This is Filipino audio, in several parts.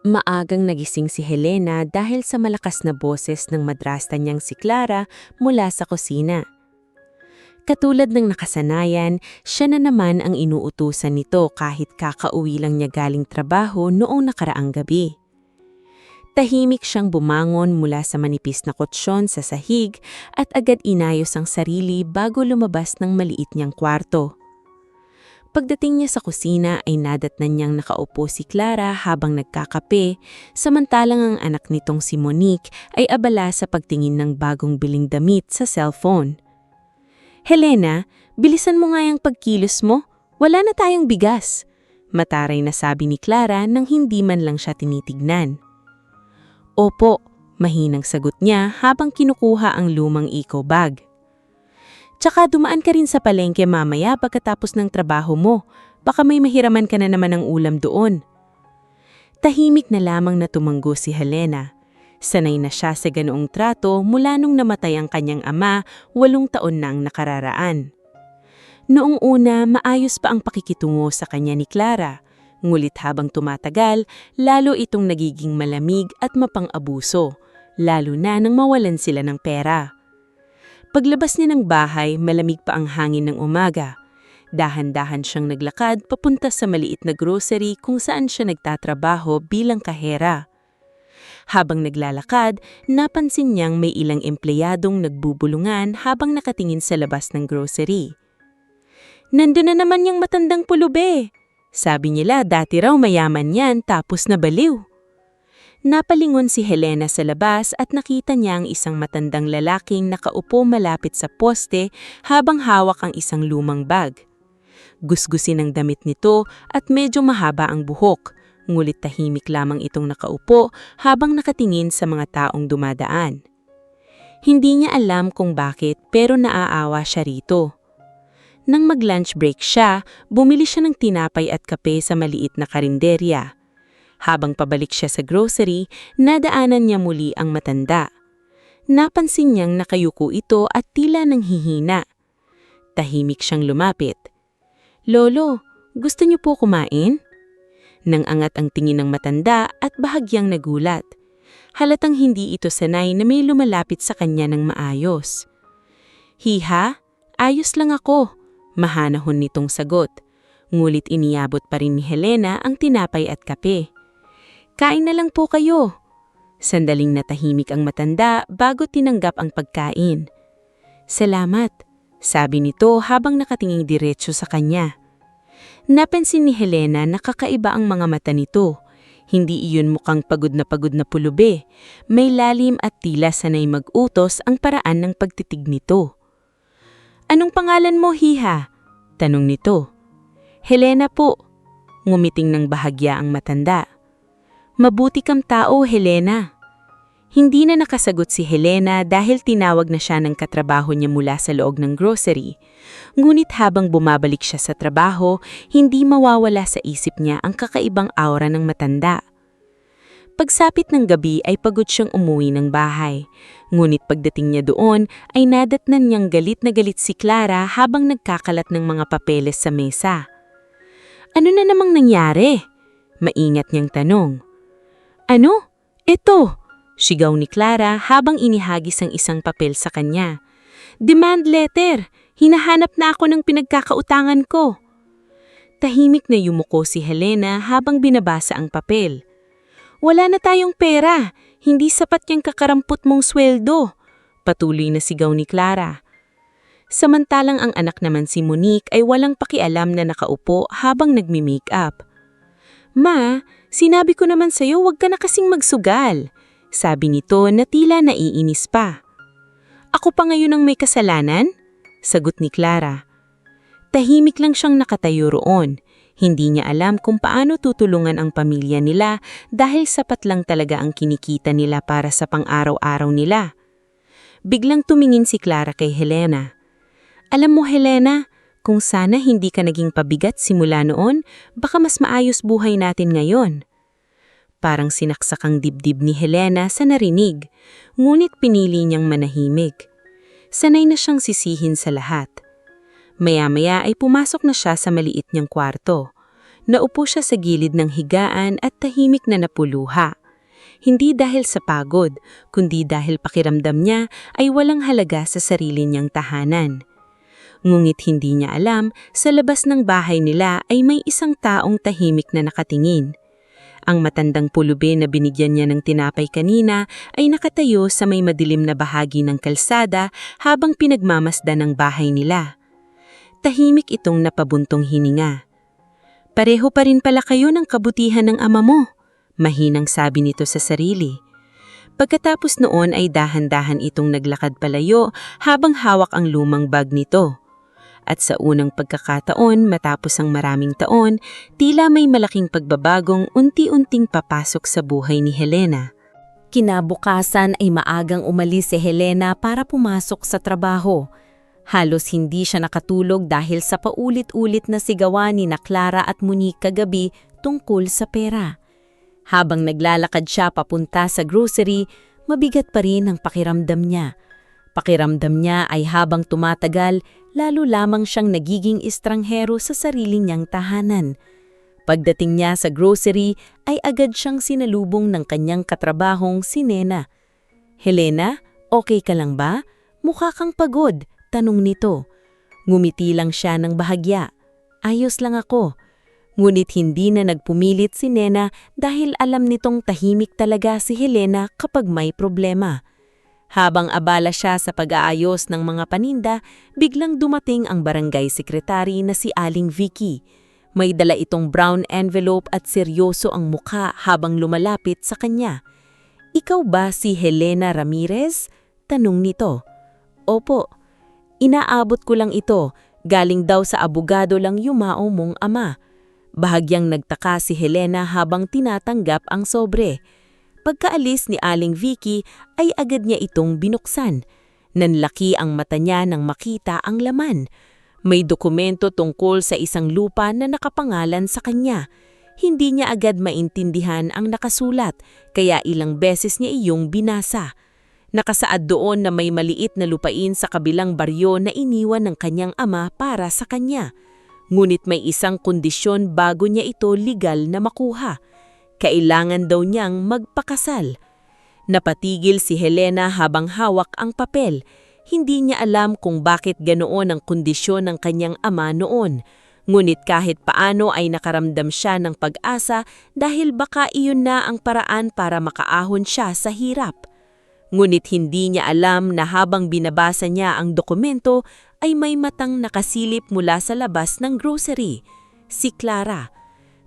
Maagang nagising si Helena dahil sa malakas na boses ng madrasta niyang si Clara mula sa kusina. Katulad ng nakasanayan, siya na naman ang inuutusan nito kahit kakauwi lang niya galing trabaho noong nakaraang gabi. Tahimik siyang bumangon mula sa manipis na kutsyon sa sahig at agad inayos ang sarili bago lumabas ng maliit niyang kwarto. Pagdating niya sa kusina ay nadatnan niyang nakaupo si Clara habang nagkakape, samantalang ang anak nitong si Monique ay abala sa pagtingin ng bagong biling damit sa cellphone. "Helena, bilisan mo nga yung pagkilos mo. Wala na tayong bigas," mataray na sabi ni Clara nang hindi man lang siya tinitignan. "Opo," mahinang sagot niya habang kinukuha ang lumang eco bag. "Tsaka dumaan ka rin sa palengke mamaya pagkatapos ng trabaho mo. Baka may mahiraman ka na naman ng ulam doon." Tahimik na lamang na tumanggo si Helena. Sanay na siya sa ganoong trato mula nung namatay ang kanyang ama 8 taon na ang nakararaan. Noong una, maayos pa ang pakikitungo sa kanya ni Clara. Ngulit habang tumatagal, lalo itong nagiging malamig at mapang-abuso, lalo na nang mawalan sila ng pera. Paglabas niya ng bahay, malamig pa ang hangin ng umaga. Dahan-dahan siyang naglakad papunta sa maliit na grocery kung saan siya nagtatrabaho bilang kahera. Habang naglalakad, napansin niyang may ilang empleyadong nagbubulungan habang nakatingin sa labas ng grocery. "Nandun na naman yung matandang pulube," sabi nila, dati raw mayaman yan tapos nabaliw. Napalingon si Helena sa labas at nakita niya ang isang matandang lalaking nakaupo malapit sa poste habang hawak ang isang lumang bag. Gusgusin ang damit nito at medyo mahaba ang buhok, ngulit tahimik lamang itong nakaupo habang nakatingin sa mga taong dumadaan. Hindi niya alam kung bakit pero naaawa siya rito. Nang mag-lunch break siya, bumili siya ng tinapay at kape sa maliit na karinderya. Habang pabalik siya sa grocery, nadaanan niya muli ang matanda. Napansin niyang nakayuko ito at tila nanghihina. Tahimik siyang lumapit. "Lolo, gusto niyo po kumain?" Nang angat ang tingin ng matanda at bahagyang nagulat. Halatang hindi ito sanay na may lumalapit sa kanya ng maayos. "Hiha, ayos lang ako," mahanahon nitong sagot. Ngulit iniabot pa rin ni Helena ang tinapay at kape. "Kain na lang po kayo." Sandaling natahimik ang matanda bago tinanggap ang pagkain. "Salamat," sabi nito habang nakatingin diretso sa kanya. Napansin ni Helena na kakaiba ang mga mata nito. Hindi iyon mukhang pagod na pulube. May lalim at tila sanay mag-utos ang paraan ng pagtitig nito. "Anong pangalan mo, Hiha?" tanong nito. "Helena po," ngumiting ng bahagya ang matanda. "Mabuti kang tao, Helena." Hindi na nakasagot si Helena dahil tinawag na siya ng katrabaho niya mula sa loob ng grocery. Ngunit habang bumabalik siya sa trabaho, hindi mawawala sa isip niya ang kakaibang aura ng matanda. Pagsapit ng gabi ay pagod siyang umuwi ng bahay. Ngunit pagdating niya doon ay nadatnan niyang galit na galit si Clara habang nagkakalat ng mga papeles sa mesa. "Ano na namang nangyari?" maingat niyang tanong. "Ano? Ito!" sigaw ni Clara habang inihagis ang isang papel sa kanya. "Demand letter! Hinahanap na ako ng pinagkakautangan ko." Tahimik na yumuko si Helena habang binabasa ang papel. "Wala na tayong pera. Hindi sapat yung kakarampot mong sweldo," patuloy na sigaw ni Clara. Samantalang ang anak naman si Monique ay walang pakialam na nakaupo habang nagmi-makeup. "Ma, sinabi ko naman sa'yo huwag ka na kasing magsugal," sabi nito na tila naiinis pa. "Ako pa ngayon ang may kasalanan?" sagot ni Clara. Tahimik lang siyang nakatayo roon. Hindi niya alam kung paano tutulungan ang pamilya nila dahil sapat lang talaga ang kinikita nila para sa pang-araw-araw nila. Biglang tumingin si Clara kay Helena. "Alam mo, Helena, kung sana hindi ka naging pabigat simula noon, baka mas maayos buhay natin ngayon." Parang sinaksak ang dibdib ni Helena sa narinig, ngunit pinili niyang manahimik. Sanay na siyang sisihin sa lahat. Maya-maya ay pumasok na siya sa maliit niyang kwarto. Naupo siya sa gilid ng higaan at tahimik na napuluha. Hindi dahil sa pagod, kundi dahil pakiramdam niya ay walang halaga sa sarili niyang tahanan. Ngunit hindi niya alam, sa labas ng bahay nila ay may isang taong tahimik na nakatingin. Ang matandang pulubi na binigyan niya ng tinapay kanina ay nakatayo sa may madilim na bahagi ng kalsada habang pinagmamasdan ng bahay nila. Tahimik itong napabuntong hininga. "Pareho pa rin pala kayo ng kabutihan ng ama mo," mahinang sabi nito sa sarili. Pagkatapos noon ay dahan-dahan itong naglakad palayo habang hawak ang lumang bag nito. At sa unang pagkakataon matapos ang maraming taon, tila may malaking pagbabagong unti-unting papasok sa buhay ni Helena. Kinabukasan ay maagang umalis si Helena para pumasok sa trabaho. Halos hindi siya nakatulog dahil sa paulit-ulit na sigawan ni Clara at Monique kagabi tungkol sa pera. Habang naglalakad siya papunta sa grocery, mabigat pa rin ang pakiramdam niya. Pakiramdam niya ay habang tumatagal, lalo lamang siyang nagiging estranghero sa sarili niyang tahanan. Pagdating niya sa grocery, ay agad siyang sinalubong ng kanyang katrabahong si Nena. "Helena, okay ka lang ba? Mukha kang pagod," tanong nito. Ngumiti lang siya ng bahagya. "Ayos lang ako." Ngunit hindi na nagpumilit si Nena dahil alam nitong tahimik talaga si Helena kapag may problema. Habang abala siya sa pag-aayos ng mga paninda, biglang dumating ang barangay sekretary na si Aling Vicky. May dala itong brown envelope at seryoso ang mukha habang lumalapit sa kanya. "Ikaw ba si Helena Ramirez?" tanong nito. "Opo. Inaabot ko lang ito. Galing daw sa abogado lang yumao mong ama." Bahagyang nagtaka si Helena habang tinatanggap ang sobre. Pagkaalis ni Aling Vicky ay agad niya itong binuksan. Nanlaki ang mata niya nang makita ang laman. May dokumento tungkol sa isang lupa na nakapangalan sa kanya. Hindi niya agad maintindihan ang nakasulat, kaya ilang beses niya iyong binasa. Nakasaad doon na may maliit na lupain sa kabilang baryo na iniwan ng kanyang ama para sa kanya. Ngunit may isang kondisyon bago niya ito legal na makuha. Kailangan daw niyang magpakasal. Napatigil si Helena habang hawak ang papel. Hindi niya alam kung bakit ganoon ang kondisyon ng kanyang ama noon. Ngunit kahit paano ay nakaramdam siya ng pag-asa dahil baka iyon na ang paraan para makaahon siya sa hirap. Ngunit hindi niya alam na habang binabasa niya ang dokumento ay may matang nakasilip mula sa labas ng grocery. Si Clara.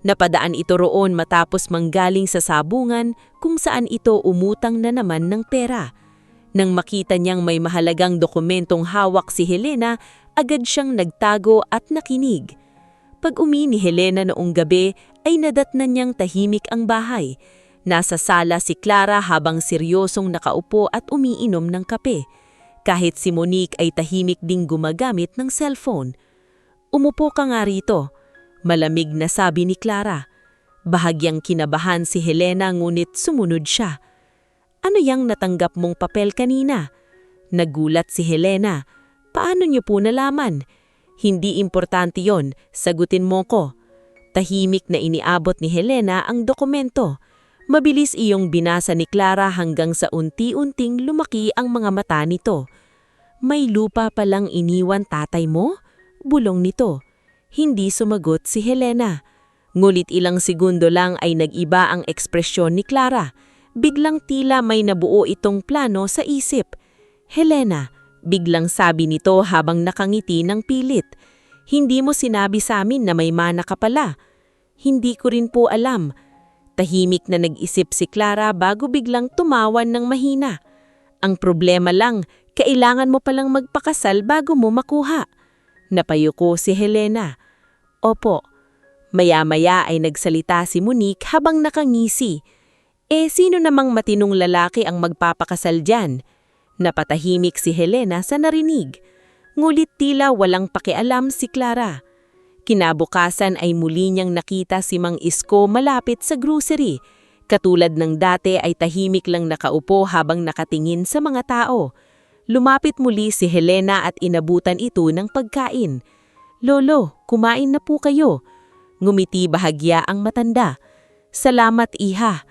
Napadaan ito roon matapos manggaling sa sabungan kung saan ito umutang na naman ng pera. Nang makita niyang may mahalagang dokumentong hawak si Helena, agad siyang nagtago at nakinig. Pag-uwi ni Helena noong gabi ay nadatnan niyang tahimik ang bahay. Nasa sala si Clara habang seryosong nakaupo at umiinom ng kape. Kahit si Monique ay tahimik ding gumagamit ng cellphone. "Umupo ka nga rito," malamig na sabi ni Clara. Bahagyang kinabahan si Helena ngunit sumunod siya. "Ano yang natanggap mong papel kanina?" Nagulat si Helena. "Paano niyo po nalaman?" "Hindi importante yon, sagutin mo ko." Tahimik na iniabot ni Helena ang dokumento. Mabilis iyong binasa ni Clara hanggang sa unti-unting lumaki ang mga mata nito. "May lupa palang iniwan tatay mo?" bulong nito. Hindi sumagot si Helena. Ngulit ilang segundo lang ay nag-iba ang ekspresyon ni Clara. Biglang tila may nabuo itong plano sa isip. "Helena," biglang sabi nito habang nakangiti ng pilit. "Hindi mo sinabi sa amin na may mana ka pala." "Hindi ko rin po alam." Tahimik na nag-isip si Clara bago biglang tumawan ng mahina. "Ang problema lang, kailangan mo palang magpakasal bago mo makuha." Napayuko si Helena. "Opo." Maya-maya ay nagsalita si Monique habang nakangisi. Sino namang matinong lalaki ang magpapakasal dyan?" Napatahimik si Helena sa narinig. Ngulit tila walang pakialam si Clara. Kinabukasan ay muli niyang nakita si Mang Isko malapit sa grocery. Katulad ng dati ay tahimik lang nakaupo habang nakatingin sa mga tao. Lumapit muli si Helena at inabutan ito ng pagkain. "Lolo, kumain na po kayo." Ngumiti bahagya ang matanda. Salamat, iha.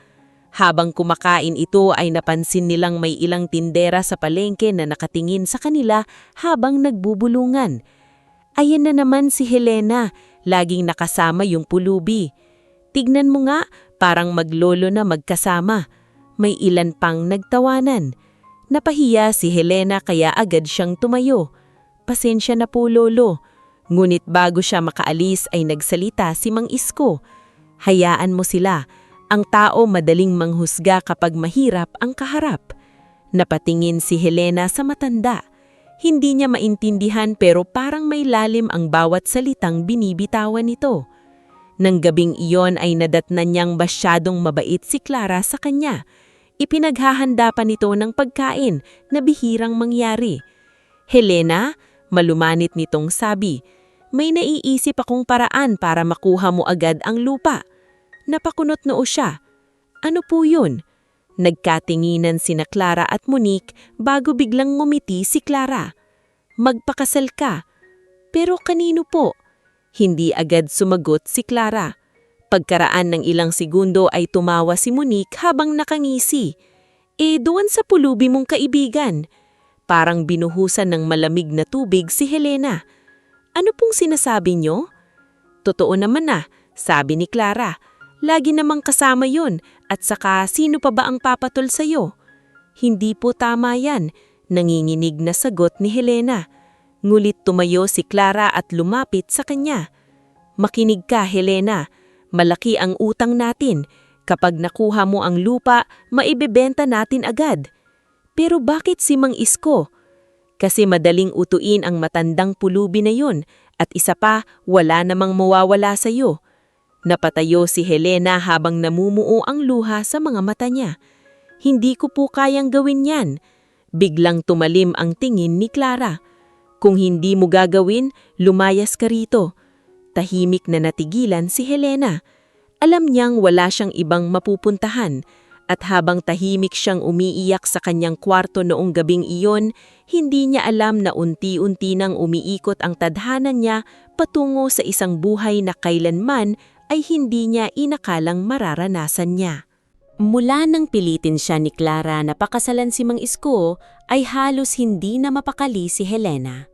Habang kumakain ito ay napansin nilang may ilang tindera sa palengke na nakatingin sa kanila habang nagbubulungan. Ayan na naman si Helena, laging nakasama yung pulubi. Tignan mo nga, parang maglolo na magkasama. May ilan pang nagtawanan. Napahiya si Helena kaya agad siyang tumayo. Pasensya na po, lolo. Ngunit bago siya makaalis ay nagsalita si Mang Isko. Hayaan mo sila. Ang tao madaling manghusga kapag mahirap ang kaharap. Napatingin si Helena sa matanda. Hindi niya maintindihan pero parang may lalim ang bawat salitang binibitawan nito. Nang gabing iyon ay nadatnan niyang masyadong mabait si Clara sa kanya. Ipinaghahanda pa nito ng pagkain na bihirang mangyari. Helena, malumanit nitong sabi, may naiisip akong paraan para makuha mo agad ang lupa. Napakunot noo siya. Ano po yun? Nagkatinginan sina Clara at Monique bago biglang ngumiti si Clara. Magpakasal ka. Pero kanino po? Hindi agad sumagot si Clara. Pagkaraan ng ilang segundo ay tumawa si Monique habang nakangisi. Doon sa pulubi mong kaibigan. Parang binuhusan ng malamig na tubig si Helena. Ano pong sinasabi niyo? Totoo naman na, sabi ni Clara. Lagi namang kasama yon at saka sino pa ba ang papatol sa'yo? Hindi po tama yan, nanginginig na sagot ni Helena. Ngulit tumayo si Clara at lumapit sa kanya. Makinig ka, Helena. Malaki ang utang natin. Kapag nakuha mo ang lupa, maibebenta natin agad. Pero bakit si Mang Isko? Kasi madaling utuin ang matandang pulubi na yon at isa pa, wala namang mawawala sa'yo. Napatayo si Helena habang namumuo ang luha sa mga mata niya. Hindi ko po kayang gawin yan. Biglang tumalim ang tingin ni Clara. Kung hindi mo gagawin, lumayas ka rito. Tahimik na natigilan si Helena. Alam niyang wala siyang ibang mapupuntahan. At habang tahimik siyang umiiyak sa kanyang kwarto noong gabing iyon, hindi niya alam na unti-unti nang umiikot ang tadhana niya patungo sa isang buhay na kailanman ay hindi niya inakalang mararanasan niya. Mula nang pilitin siya ni Clara na pakasalan si Mang Isko, ay halos hindi na mapakali si Helena.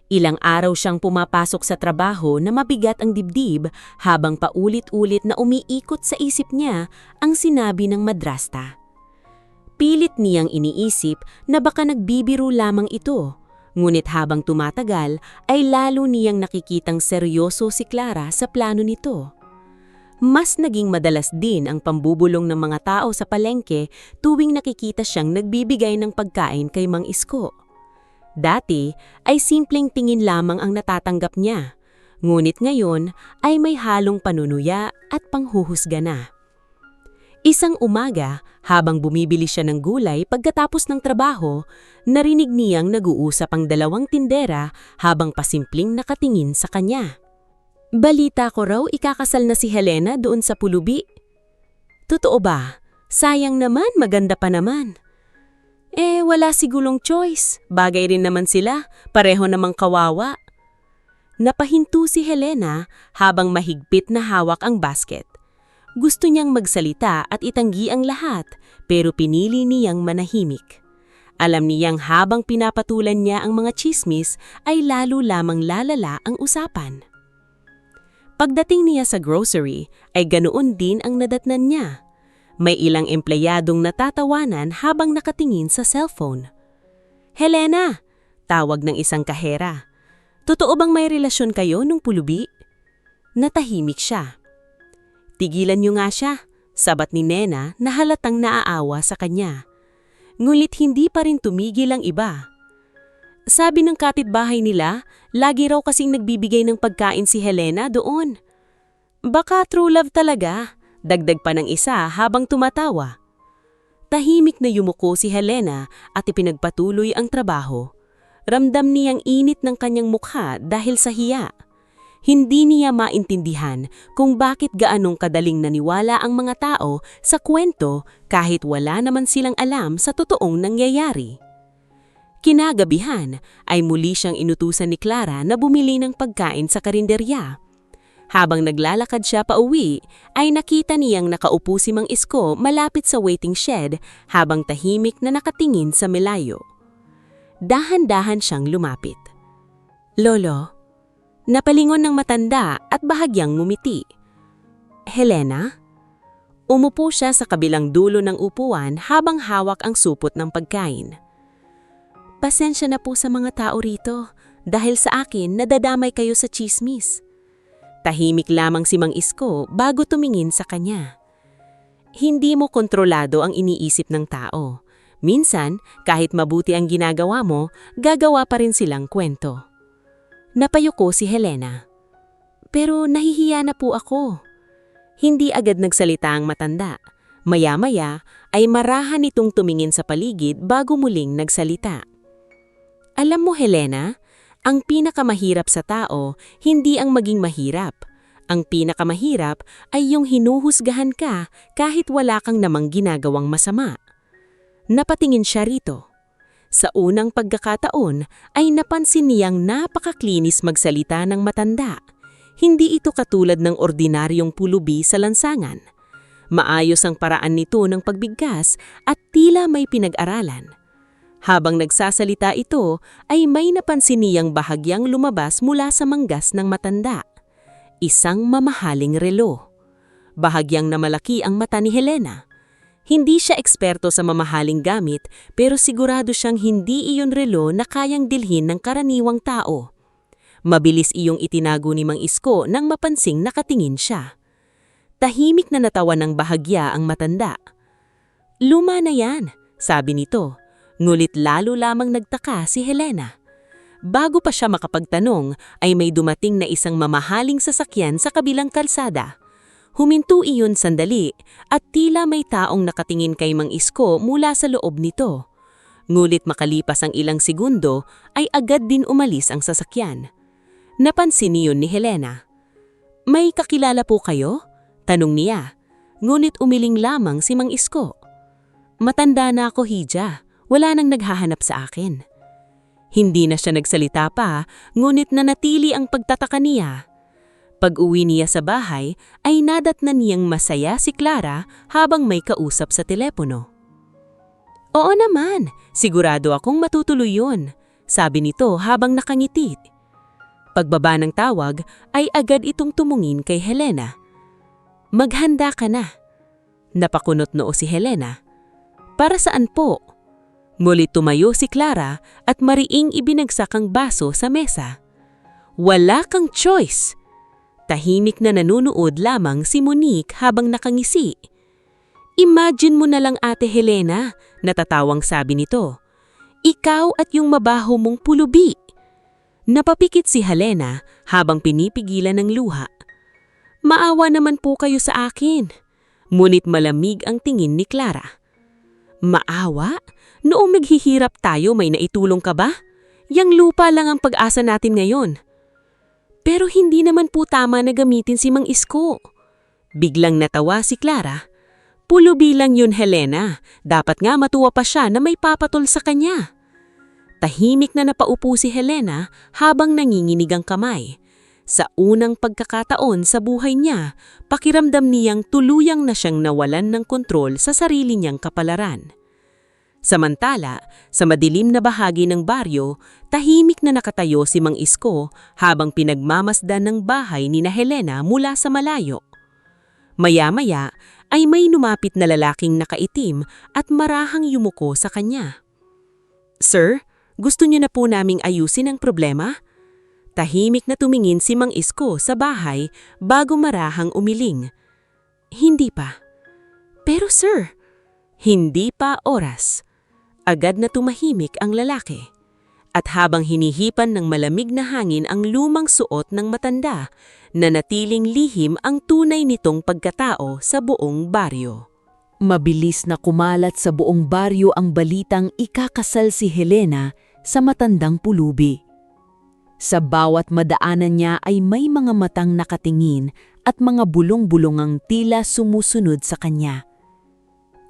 Ilang araw siyang pumapasok sa trabaho na mabigat ang dibdib habang paulit-ulit na umiikot sa isip niya ang sinabi ng madrasta. Pilit niyang iniisip na baka nagbibiro lamang ito, ngunit habang tumatagal ay lalo niyang nakikitang seryoso si Clara sa plano nito. Mas naging madalas din ang pambubulong ng mga tao sa palengke tuwing nakikita siyang nagbibigay ng pagkain kay Mang Isko. Dati ay simpleng tingin lamang ang natatanggap niya, ngunit ngayon ay may halong panunuya at panghuhusga na. Isang umaga, habang bumibili siya ng gulay pagkatapos ng trabaho, narinig niyang nag-uusap ang dalawang tindera habang pasimpleng nakatingin sa kanya. Balita ko raw ikakasal na si Helena doon sa pulubi. Totoo ba? Sayang naman, maganda pa naman. Wala sigulong choice. Bagay rin naman sila, pareho namang kawawa. Napahinto si Helena habang mahigpit na hawak ang basket. Gusto niyang magsalita at itanggi ang lahat, pero pinili niyang manahimik. Alam niyang habang pinapatulan niya ang mga chismis ay lalo lamang lalala ang usapan. Pagdating niya sa grocery ay ganoon din ang nadatnan niya. May ilang empleyadong natatawanan habang nakatingin sa cellphone. Helena, tawag ng isang kahera. Totoo bang may relasyon kayo nung pulubi? Natahimik siya. Tigilan niyo nga siya, sabat ni Nena na halatang naaawa sa kanya. Ngunit hindi pa rin tumigil ang iba. Sabi ng kapitbahay nila, lagi raw kasing nagbibigay ng pagkain si Helena doon. Baka true love talaga, dagdag pa ng isa habang tumatawa. Tahimik na yumuko si Helena at ipinagpatuloy ang trabaho. Ramdam niyang init ng kanyang mukha dahil sa hiya. Hindi niya maintindihan kung bakit gaanong kadaling naniwala ang mga tao sa kwento kahit wala naman silang alam sa totoong nangyayari. Kinagabihan ay muli siyang inutusan ni Clara na bumili ng pagkain sa karinderya. Habang naglalakad siya pauwi, ay nakita niyang nakaupo si Mang Isko malapit sa waiting shed habang tahimik na nakatingin sa malayo. Dahan-dahan siyang lumapit. "Lolo," napalingon ng matanda at bahagyang ngumiti. "Helena?" Umupo siya sa kabilang dulo ng upuan habang hawak ang supot ng pagkain. "Pasensya na po sa mga tao rito dahil sa akin nadadamay kayo sa tsismis." Tahimik lamang si Mang Isko bago tumingin sa kanya. Hindi mo kontrolado ang iniisip ng tao. Minsan, kahit mabuti ang ginagawa mo, gagawa pa rin silang kwento. Napayuko si Helena. "Pero nahihiya na po ako." Hindi agad nagsalita ang matanda. Maya-maya ay marahan itong tumingin sa paligid bago muling nagsalita. "Alam mo, Helena, ang pinakamahirap sa tao, hindi ang maging mahirap. Ang pinakamahirap ay yung hinuhusgahan ka kahit wala kang namang ginagawang masama." Napatingin siya rito. Sa unang pagkakataon ay napansin niyang napakaklinis magsalita ng matanda. Hindi ito katulad ng ordinaryong pulubi sa lansangan. Maayos ang paraan nito ng pagbigkas at tila may pinag-aralan. Habang nagsasalita ito, ay may napansin niyang bahagyang lumabas mula sa manggas ng matanda. Isang mamahaling relo. Bahagyang na malaki ang mata ni Helena. Hindi siya eksperto sa mamahaling gamit pero sigurado siyang hindi iyon relo na kayang dilhin ng karaniwang tao. Mabilis iyong itinago ni Mang Isko nang mapansing nakatingin siya. Tahimik na natawa ng bahagya ang matanda. "Luma na yan," sabi nito. Ngulit lalo lamang nagtaka si Helena. Bago pa siya makapagtanong ay may dumating na isang mamahaling sasakyan sa kabilang kalsada. Huminto iyon sandali at tila may taong nakatingin kay Mang Isko mula sa loob nito. Ngulit makalipas ang ilang segundo ay agad din umalis ang sasakyan. Napansin niyon ni Helena. "May kakilala po kayo?" tanong niya. Ngunit umiling lamang si Mang Isko. "Matanda na ako, Hija. Wala nang naghahanap sa akin." Hindi na siya nagsalita pa, ngunit nanatili ang pagtataka niya. Pag-uwi niya sa bahay, ay nadatnan niyang masaya si Clara habang may kausap sa telepono. "Oo naman, sigurado akong matutuloy yun," sabi nito habang nakangiti. Pagbaba ng tawag, ay agad itong tumungin kay Helena. "Maghanda ka na." Napakunot noo si Helena. "Para saan po?" Mulit tumayo si Clara at mariing ibinagsak ang baso sa mesa. "Wala kang choice!" Tahimik na nanunood lamang si Monique habang nakangisi. "Imagine mo na lang, Ate Helena," natatawang sabi nito. "Ikaw at yung mabaho mong pulubi." Napapikit si Helena habang pinipigilan ng luha. "Maawa naman po kayo sa akin." Ngunit malamig ang tingin ni Clara. "Maawa? Noong naghihirap tayo may naitulong ka ba? Yang lupa lang ang pag-asa natin ngayon." "Pero hindi naman po tama na gamitin si Mang Isko." Biglang natawa si Clara. "Pulubi lang yun, Helena. Dapat nga matuwa pa siya na may papatol sa kanya." Tahimik na napaupo si Helena habang nanginginig ang kamay. Sa unang pagkakataon sa buhay niya, pakiramdam niyang tuluyang na siyang nawalan ng kontrol sa sarili niyang kapalaran. Samantala, sa madilim na bahagi ng baryo, tahimik na nakatayo si Mang Isko habang pinagmamasdan ng bahay ni na Helena mula sa malayo. Maya-maya ay may lumapit na lalaking nakaitim at marahang yumuko sa kanya. "Sir, gusto niyo na po naming ayusin ang problema?" Tahimik na tumingin si Mang Isko sa bahay bago marahang umiling. "Hindi pa." "Pero sir." Hindi pa oras. Agad na tumahimik ang lalaki. At habang hinihipan ng malamig na hangin ang lumang suot ng matanda, nanatiling lihim ang tunay nitong pagkatao sa buong baryo. Mabilis na kumalat sa buong baryo ang balitang ikakasal si Helena sa matandang pulubi. Sa bawat madaanan niya ay may mga matang nakatingin at mga bulong-bulongang tila sumusunod sa kanya.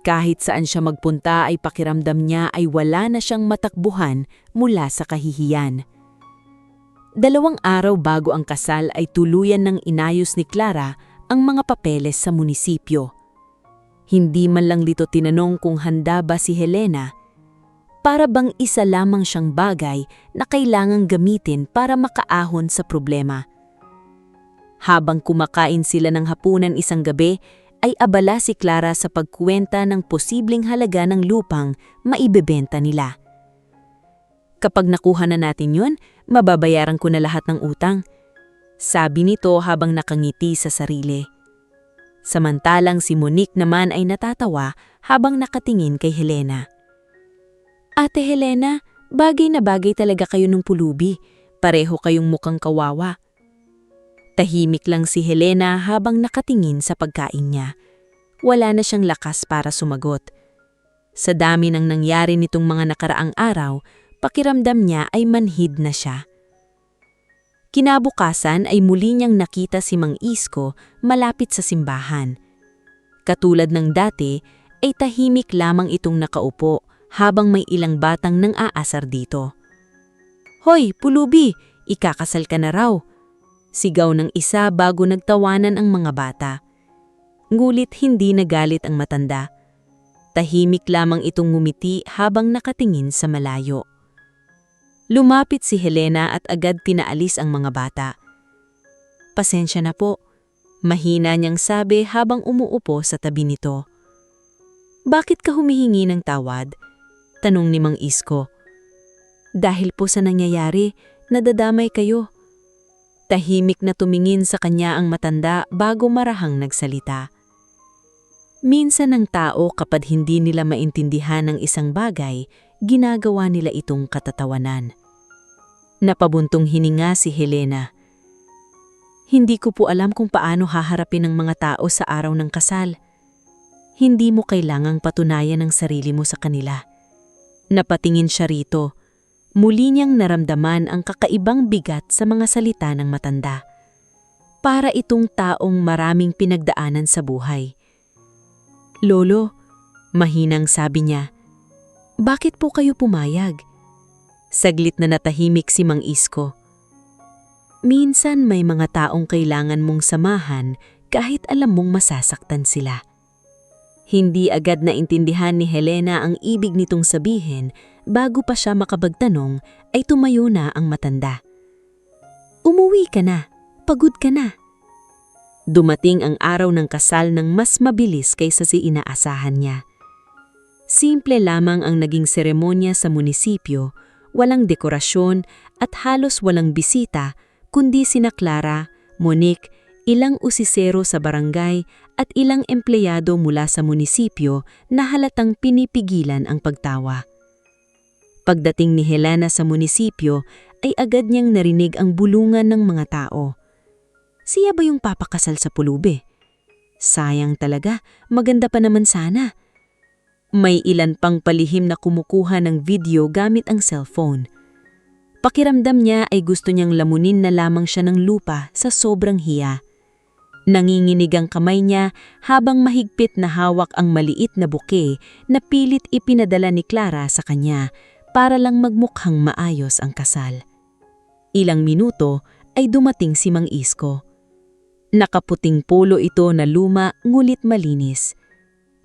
Kahit saan siya magpunta ay pakiramdam niya ay wala na siyang matakbuhan mula sa kahihiyan. 2 araw bago ang kasal ay tuluyan ng inayos ni Clara ang mga papeles sa munisipyo. Hindi man lang dito tinanong kung handa ba si Helena, para bang isa lamang siyang bagay na kailangang gamitin para makaahon sa problema. Habang kumakain sila ng hapunan isang gabi, ay abala si Clara sa pagkuwenta ng posibleng halaga ng lupang maibebenta nila. Kapag nakuha na natin yun, mababayaran ko na lahat ng utang, sabi nito habang nakangiti sa sarili. Samantalang si Monique naman ay natatawa habang nakatingin kay Helena. Ate Helena, bagay na bagay talaga kayo ng pulubi. Pareho kayong mukhang kawawa. Tahimik lang si Helena habang nakatingin sa pagkain niya. Wala na siyang lakas para sumagot. Sa dami ng nangyari nitong mga nakaraang araw, pakiramdam niya ay manhid na siya. Kinabukasan ay muli niyang nakita si Mang Isko malapit sa simbahan. Katulad ng dati, ay tahimik lamang itong nakaupo habang may ilang batang nang aasar dito. Hoy, pulubi! Ikakasal ka na raw! Sigaw ng isa bago nagtawanan ang mga bata. Ngulit hindi nagalit ang matanda. Tahimik lamang itong ngumiti habang nakatingin sa malayo. Lumapit si Helena at agad pinaalis ang mga bata. Pasensya na po, mahina niyang sabi habang umuupo sa tabi nito. Bakit ka humihingi ng tawad? Tanong ni Mang Isko. Dahil po sa nangyayari, nadadamay kayo. Tahimik na tumingin sa kanya ang matanda bago marahang nagsalita. Minsan ng tao kapag hindi nila maintindihan ng isang bagay, ginagawa nila itong katatawanan. Napabuntong hininga si Helena. Hindi ko po alam kung paano haharapin ng mga tao sa araw ng kasal. Hindi mo kailangang patunayan ang sarili mo sa kanila. Napatingin siya rito. Muli niyang naramdaman ang kakaibang bigat sa mga salita ng matanda. Para itong taong maraming pinagdaanan sa buhay. Lolo, mahinang sabi niya, bakit po kayo pumayag? Saglit na natahimik si Mang Isko. Minsan may mga taong kailangan mong samahan kahit alam mong masasaktan sila. Hindi agad naintindihan ni Helena ang ibig nitong sabihin. Bago pa siya makapagtanong, ay tumayo na ang matanda. Umuwi ka na, pagod ka na. Dumating ang araw ng kasal ng mas mabilis kaysa si inaasahan niya. Simple lamang ang naging seremonya sa munisipyo, walang dekorasyon at halos walang bisita, kundi sina Clara, Monique, ilang usisero sa barangay at ilang empleyado mula sa munisipyo na halatang pinipigilan ang pagtawa. Pagdating ni Helena sa munisipyo ay agad niyang narinig ang bulungan ng mga tao. Siya ba yung papakasal sa pulubi? Sayang talaga, maganda pa naman sana. May ilan pang palihim na kumukuha ng video gamit ang cellphone. Pakiramdam niya ay gusto niyang lamunin na lamang siya ng lupa sa sobrang hiya. Nanginginig ang kamay niya habang mahigpit na hawak ang maliit na buke na pilit ipinadala ni Clara sa kanya para lang magmukhang maayos ang kasal. Ilang minuto ay dumating si Mang Isko. Nakaputing polo ito na luma ngulit malinis.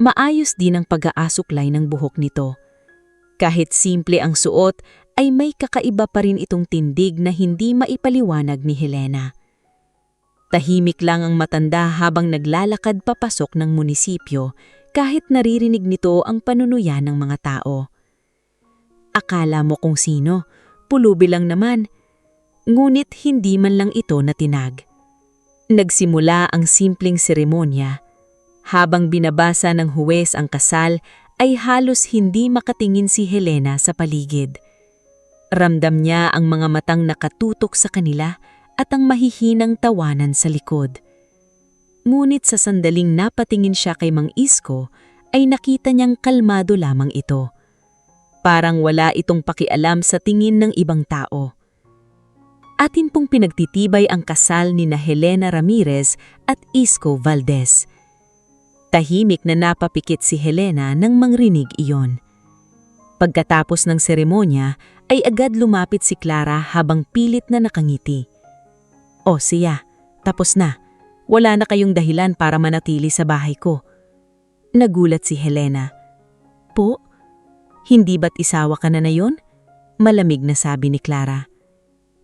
Maayos din ang pag-aasuklay ng buhok nito. Kahit simple ang suot ay may kakaiba pa rin itong tindig na hindi maipaliwanag ni Helena. Tahimik lang ang matanda habang naglalakad papasok ng munisipyo kahit naririnig nito ang panunuyan ng mga tao. Akala mo kung sino, pulubi lang naman. Ngunit hindi man lang ito natinag. Nagsimula ang simpleng seremonya. Habang binabasa ng huwes ang kasal, ay halos hindi makatingin si Helena sa paligid. Ramdam niya ang mga matang nakatutok sa kanila at ang mahihinang tawanan sa likod. Ngunit sa sandaling napatingin siya kay Mang Isko, ay nakita niyang kalmado lamang ito. Parang wala itong pakialam sa tingin ng ibang tao. Atin pong pinagtitibay ang kasal ni na Helena Ramirez at Isko Valdez. Tahimik na napapikit si Helena nang mangrinig iyon. Pagkatapos ng seremonya ay agad lumapit si Clara habang pilit na nakangiti. "O siya, tapos na. Wala na kayong dahilan para manatili sa bahay ko." Nagulat si Helena. "Po? Hindi ba't isawa ka na yon?" Malamig na sabi ni Clara.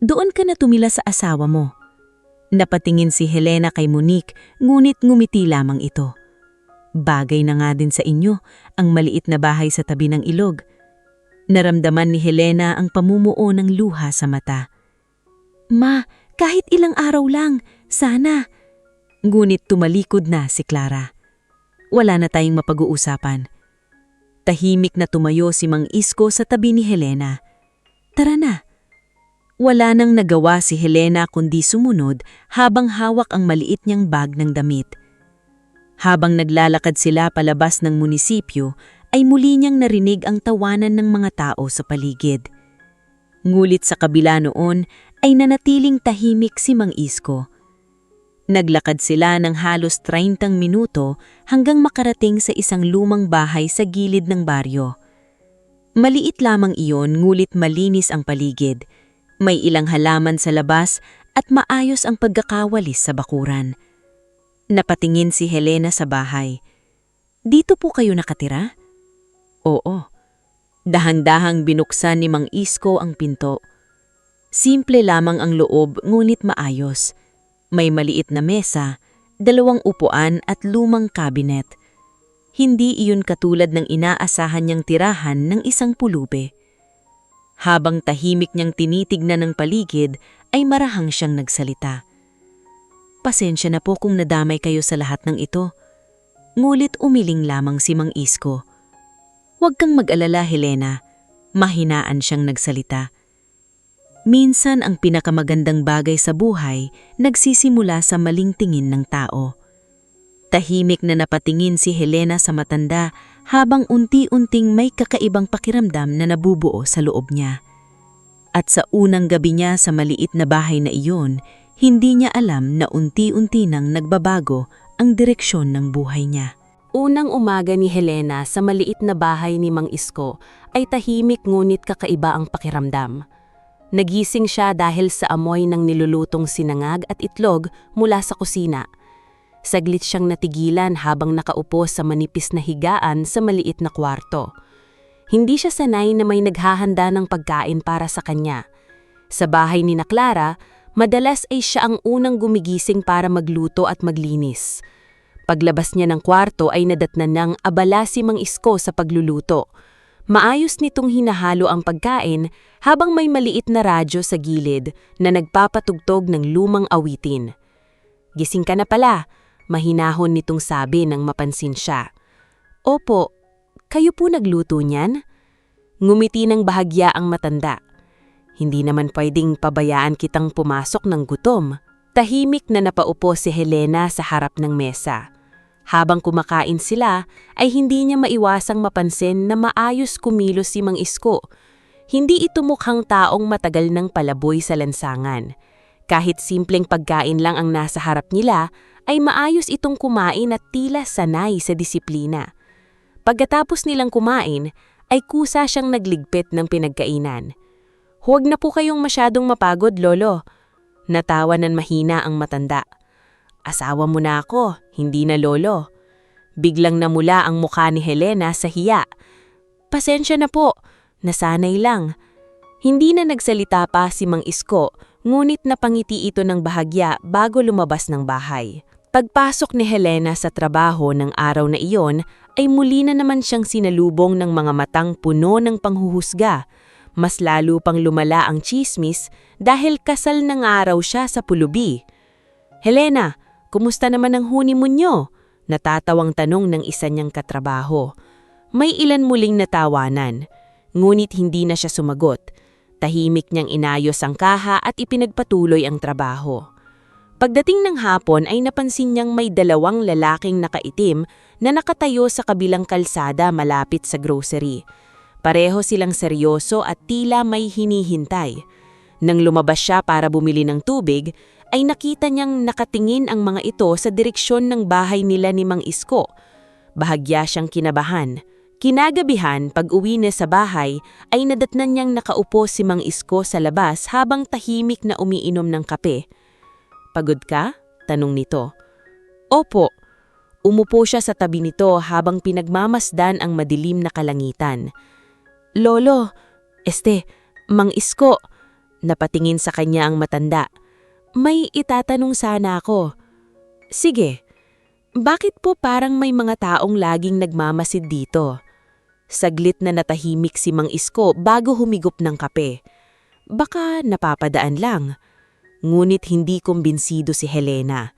"Doon ka na tumila sa asawa mo." Napatingin si Helena kay Monique, ngunit ngumiti lamang ito. Bagay na nga din sa inyo ang maliit na bahay sa tabi ng ilog. Naramdaman ni Helena ang pamumuo ng luha sa mata. "Ma, kahit ilang araw lang, sana." Ngunit tumalikod na si Clara. "Wala na tayong mapag-uusapan." Tahimik na tumayo si Mang Isko sa tabi ni Helena. "Tara na." Wala nang nagawa si Helena kundi sumunod habang hawak ang maliit niyang bag ng damit. Habang naglalakad sila palabas ng munisipyo, ay muli niyang narinig ang tawanan ng mga tao sa paligid. Ngulit sa kabila noon ay nanatiling tahimik si Mang Isko. Naglakad sila ng halos 30 minuto hanggang makarating sa isang lumang bahay sa gilid ng baryo. Maliit lamang iyon ngulit malinis ang paligid. May ilang halaman sa labas at maayos ang pagkakawalis sa bakuran. Napatingin si Helena sa bahay. "Dito po kayo nakatira?" "Oo." Dahan-dahang binuksan ni Mang Isko ang pinto. Simple lamang ang loob ngunit maayos. May maliit na mesa, 2 upuan at lumang kabinet. Hindi iyon katulad ng inaasahan niyang tirahan ng isang pulubi. Habang tahimik niyang tinitignan ng paligid, ay marahang siyang nagsalita. "Pasensya na po kung nadamay kayo sa lahat ng ito." Ngulit umiling lamang si Mang Isko. "Huwag kang mag-alala, Helena." Mahinaan siyang nagsalita. Minsan ang pinakamagandang bagay sa buhay nagsisimula sa maling tingin ng tao. Tahimik na napatingin si Helena sa matanda habang unti-unting may kakaibang pakiramdam na nabubuo sa loob niya. At sa unang gabi niya sa maliit na bahay na iyon, hindi niya alam na unti-unti nang nagbabago ang direksyon ng buhay niya. Unang umaga ni Helena sa maliit na bahay ni Mang Isko ay tahimik ngunit kakaiba ang pakiramdam. Nagising siya dahil sa amoy ng nilulutong sinangag at itlog mula sa kusina. Saglit siyang natigilan habang nakaupo sa manipis na higaan sa maliit na kwarto. Hindi siya sanay na may naghahanda ng pagkain para sa kanya. Sa bahay ni Clara, madalas ay siya ang unang gumigising para magluto at maglinis. Paglabas niya ng kwarto ay nadatnan ng abala si Mang Isko sa pagluluto. Maayos nitong hinahalo ang pagkain habang may maliit na radyo sa gilid na nagpapatugtog ng lumang awitin. "Gising ka na pala," mahinahon nitong sabi nang mapansin siya. "Opo, kayo po nagluto niyan?" Ngumiti ng bahagya ang matanda. "Hindi naman pwedeng pabayaan kitang pumasok ng gutom." Tahimik na napaupo si Helena sa harap ng mesa. Habang kumakain sila, ay hindi niya maiwasang mapansin na maayos kumilos si Mang Isko. Hindi ito mukhang taong matagal ng palaboy sa lansangan. Kahit simpleng pagkain lang ang nasa harap nila, ay maayos itong kumain at tila sanay sa disiplina. Pagkatapos nilang kumain, ay kusa siyang nagligpit ng pinagkainan. "Huwag na po kayong masyadong mapagod, Lolo." Natawa ng mahina ang matanda. "Asawa mo na ako, hindi na lolo." Biglang namula ang mukha ni Helena sa hiya. "Pasensya na po, nasanay lang." Hindi na nagsalita pa si Mang Isko, ngunit napangiti ito ng bahagya bago lumabas ng bahay. Pagpasok ni Helena sa trabaho ng araw na iyon, ay muli na naman siyang sinalubong ng mga matang puno ng panghuhusga. Mas lalo pang lumala ang tsismis dahil kasal na nga raw siya sa pulubi. "Helena, kumusta naman ang honeymoon niyo?" Natatawang tanong ng isa niyang katrabaho. May ilan muling natawanan, ngunit hindi na siya sumagot. Tahimik niyang inayos ang kaha at ipinagpatuloy ang trabaho. Pagdating ng hapon ay napansin niyang may 2 lalaking nakaitim na nakatayo sa kabilang kalsada malapit sa grocery. Pareho silang seryoso at tila may hinihintay. Nang lumabas siya para bumili ng tubig, ay nakita niyang nakatingin ang mga ito sa direksyon ng bahay nila ni Mang Isko. Bahagya siyang kinabahan. Kinagabihan, pag-uwi niya sa bahay, ay nadatnan niyang nakaupo si Mang Isko sa labas habang tahimik na umiinom ng kape. "Pagod ka?" tanong nito. "Opo." Umupo siya sa tabi nito habang pinagmamasdan ang madilim na kalangitan. "Lolo, Mang Isko," napatingin sa kanya ang matanda. "May itatanong sana ako." "Sige, bakit po parang may mga taong laging nagmamasid dito?" Saglit na natahimik si Mang Isko bago humigop ng kape. Baka napapadaan lang. Ngunit hindi kumbinsido si Helena.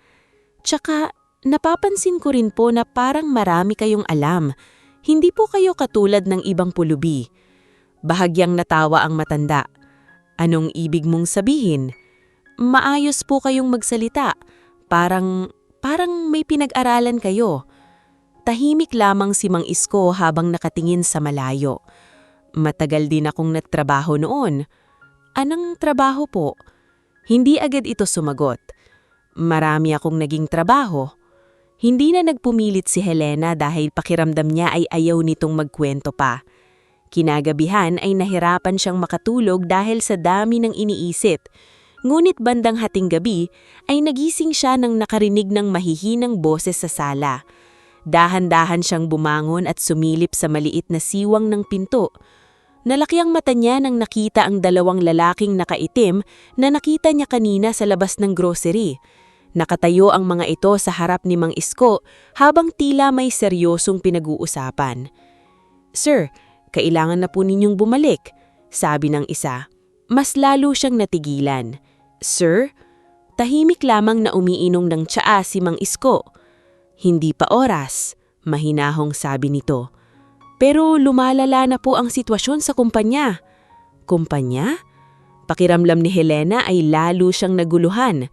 "Tsaka, napapansin ko rin po na parang marami kayong alam. Hindi po kayo katulad ng ibang pulubi." Bahagyang natawa ang matanda. "Anong ibig mong sabihin?" "Maayos po kayong magsalita. Parang may pinag-aralan kayo." Tahimik lamang si Mang Isko habang nakatingin sa malayo. "Matagal din akong nagtrabaho noon." "Anong trabaho po?" Hindi agad ito sumagot. "Marami akong naging trabaho." Hindi na nagpumilit si Helena dahil pakiramdam niya ay ayaw nitong magkwento pa. Kinagabihan ay nahirapan siyang makatulog dahil sa dami ng iniisip. Ngunit bandang hating gabi ay nagising siya nang nakarinig ng mahihinang boses sa sala. Dahan-dahan siyang bumangon at sumilip sa maliit na siwang ng pinto. Nalaki ang mata niya nang nakita ang dalawang lalaking nakaitim na nakita niya kanina sa labas ng grocery. Nakatayo ang mga ito sa harap ni Mang Isko habang tila may seryosong pinag-uusapan. "Sir, kailangan na po ninyong bumalik," sabi ng isa. Mas lalo siyang natigilan. "Sir?" Tahimik lamang na umiinom ng tsaa si Mang Isko. "Hindi pa oras," mahinahong sabi nito. "Pero lumalala na po ang sitwasyon sa kumpanya." "Kumpanya?" Pakiramdam ni Helena ay lalo siyang naguluhan.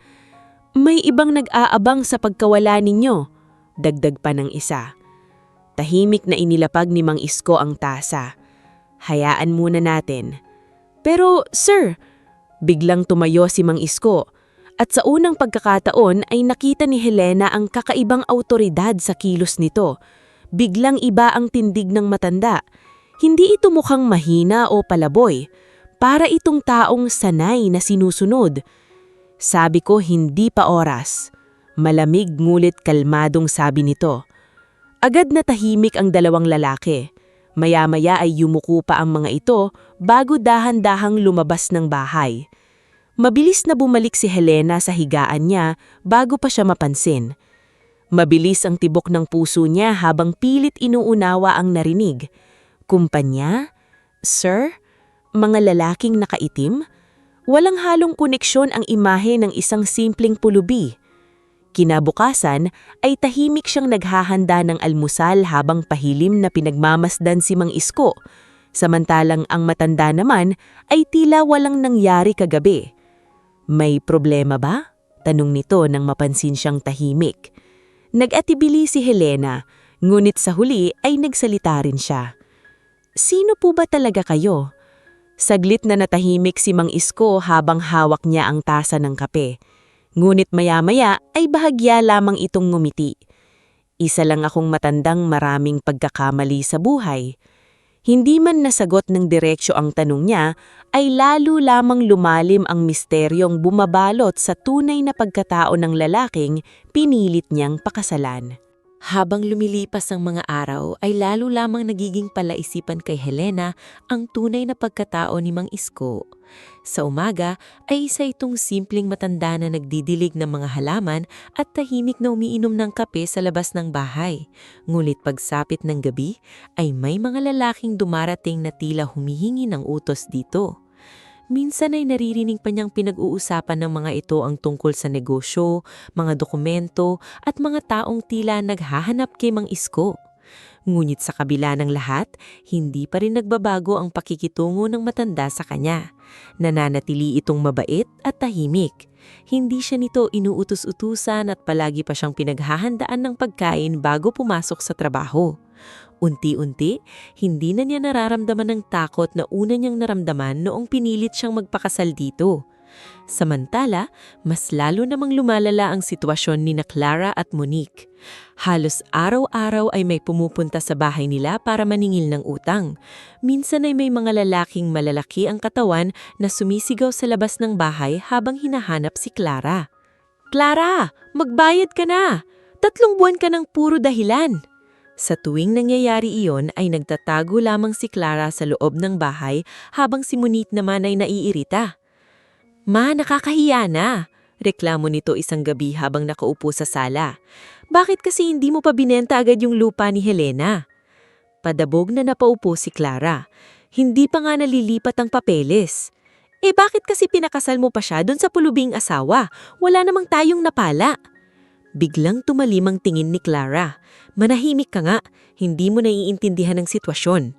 "May ibang nag-aabang sa pagkawala ninyo," dagdag pa ng isa. Tahimik na inilapag ni Mang Isko ang tasa. "Hayaan muna natin." "Pero, sir," biglang tumayo si Mang Isko. At sa unang pagkakataon ay nakita ni Helena ang kakaibang awtoridad sa kilos nito. Biglang iba ang tindig ng matanda. Hindi ito mukhang mahina o palaboy. Para itong taong sanay na sinusunod. "Sabi ko hindi pa oras." Malamig ngulit kalmadong sabi nito. Agad na tahimik ang dalawang lalaki. Maya-maya ay yumuko pa ang mga ito bago dahan-dahang lumabas ng bahay. Mabilis na bumalik si Helena sa higaan niya bago pa siya mapansin. Mabilis ang tibok ng puso niya habang pilit inuunawa ang narinig. "Kumpanya? Sir? Mga lalaking nakaitim?" Walang halong koneksyon ang imahe ng isang simpleng pulubi. Kinabukasan ay tahimik siyang naghahanda ng almusal habang pahilim na pinagmamasdan si Mang Isko. Samantalang ang matanda naman ay tila walang nangyari kagabi. "May problema ba?" tanong nito nang mapansin siyang tahimik. Nag-atibili si Helena, ngunit sa huli ay nagsalita rin siya. "Sino po ba talaga kayo?" Saglit na natahimik si Mang Isko habang hawak niya ang tasa ng kape. Ngunit maya-maya ay bahagya lamang itong ngumiti. "Isa lang akong matandang maraming pagkakamali sa buhay." Hindi man nasagot ng diretsyo ang tanong niya, ay lalo lamang lumalim ang misteryong bumabalot sa tunay na pagkatao ng lalaking pinilit niyang pakasalan. Habang lumilipas ang mga araw ay lalo lamang nagiging palaisipan kay Helena ang tunay na pagkatao ni Mang Isko. Sa umaga ay isa itong simpleng matanda na nagdidilig ng mga halaman at tahimik na umiinom ng kape sa labas ng bahay. Ngunit pagsapit ng gabi ay may mga lalaking dumarating na tila humihingi ng utos dito. Minsan ay naririnig pa niyang pinag-uusapan ng mga ito ang tungkol sa negosyo, mga dokumento at mga taong tila naghahanap kay Mang Isko. Ngunit sa kabila ng lahat, hindi pa rin nagbabago ang pakikitungo ng matanda sa kanya. Nananatili itong mabait at tahimik. Hindi siya nito inuutos-utusan at palagi pa siyang pinaghahandaan ng pagkain bago pumasok sa trabaho. Unti-unti, hindi na niya nararamdaman ng takot na una niyang naramdaman noong pinilit siyang magpakasal dito. Samantala, mas lalo namang lumalala ang sitwasyon ni na Clara at Monique. Halos araw-araw ay may pumupunta sa bahay nila para maningil ng utang. Minsan ay may mga lalaking malalaki ang katawan na sumisigaw sa labas ng bahay habang hinahanap si Clara. "Clara, magbayad ka na! 3 buwan ka ng puro dahilan!" Sa tuwing nangyayari iyon ay nagtatago lamang si Clara sa loob ng bahay habang si Monique naman ay naiirita. "Ma, nakakahiya na," reklamo nito isang gabi habang nakaupo sa sala. "Bakit kasi hindi mo pa binenta agad yung lupa ni Helena?" Padabog na napaupo si Clara. "Hindi pa nga nalilipat ang papeles." Bakit kasi pinakasal mo pa siya doon sa pulubing asawa? Wala namang tayong napala." Biglang tumalim ang tingin ni Clara. "Manahimik ka nga, hindi mo naiintindihan ang sitwasyon."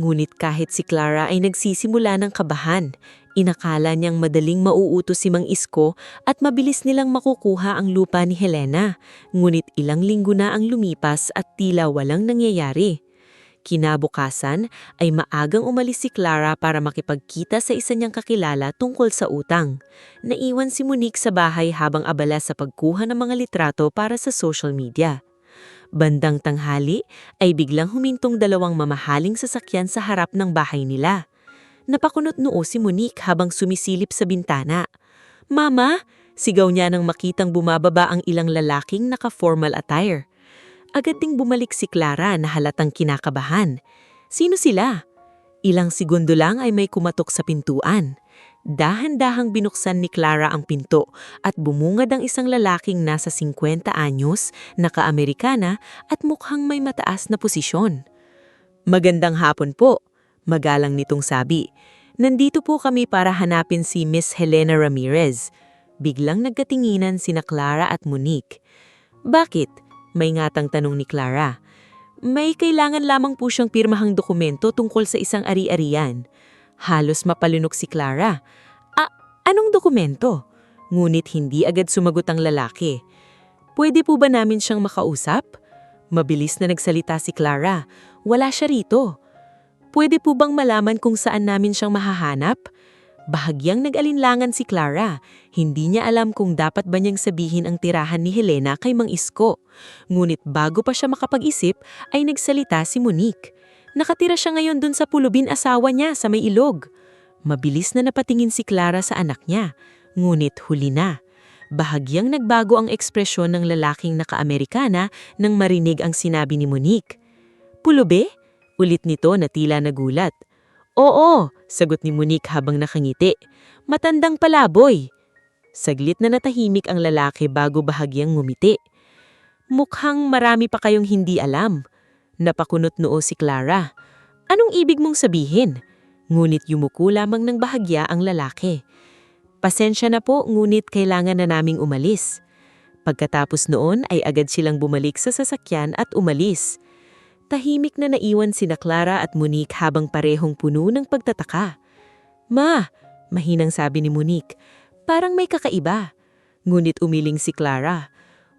Ngunit kahit si Clara ay nagsisimula ng kabahan, inakala niyang madaling mauutos si Mang Isko at mabilis nilang makukuha ang lupa ni Helena. Ngunit ilang linggo na ang lumipas at tila walang nangyayari. Kinabukasan ay maagang umalis si Clara para makipagkita sa isa niyang kakilala tungkol sa utang. Naiwan si Monique sa bahay habang abala sa pagkuha ng mga litrato para sa social media. Bandang tanghali ay biglang humintong 2 mamahaling sasakyan sa harap ng bahay nila. Napakunot noo si Monique habang sumisilip sa bintana. "Mama!" sigaw niya nang makitang bumababa ang ilang lalaking naka-formal attire. Agad ding bumalik si Clara na halatang kinakabahan. Sino sila? Ilang segundo lang ay may kumatok sa pintuan. Dahan-dahang binuksan ni Clara ang pinto at bumungad ang isang lalaking nasa 50 anyos, naka-Amerikana at mukhang may mataas na posisyon. "Magandang hapon po," magalang nitong sabi. "Nandito po kami para hanapin si Miss Helena Ramirez." Biglang nagkatinginan sina Clara at Monique. "Bakit?" may ngatang tanong ni Clara. "May kailangan lamang po siyang pirmahang dokumento tungkol sa isang ari-arian." Halos mapalunok si Clara. Anong dokumento?" Ngunit hindi agad sumagot ang lalaki. "Pwede po ba namin siyang makausap?" Mabilis na nagsalita si Clara. "Wala siya rito." "Pwede po bang malaman kung saan namin siyang mahahanap?" Bahagyang nag-alinlangan si Clara. Hindi niya alam kung dapat ba niyang sabihin ang tirahan ni Helena kay Mang Isko. Ngunit bago pa siya makapag-isip, ay nagsalita si Monique. Nakatira siya ngayon dun sa pulubin asawa niya sa may ilog. Mabilis na napatingin si Clara sa anak niya, ngunit huli na. Bahagyang nagbago ang ekspresyon ng lalaking naka-Amerikana nang marinig ang sinabi ni Monique. "Pulubi?" ulit nito na tila nagulat. "Oo," sagot ni Monique habang nakangiti. "Matandang palaboy." Saglit na natahimik ang lalaki bago bahagyang ngumiti. "Mukhang marami pa kayong hindi alam." Napakunot noo si Clara. "Anong ibig mong sabihin?" Ngunit yumuko lamang ng bahagya ang lalaki. "Pasensya na po, ngunit kailangan na naming umalis." Pagkatapos noon ay agad silang bumalik sa sasakyan at umalis. Tahimik na naiwan sina Clara at Monique habang parehong puno ng pagtataka. "Ma," mahinang sabi ni Monique, "parang may kakaiba." Ngunit umiling si Clara.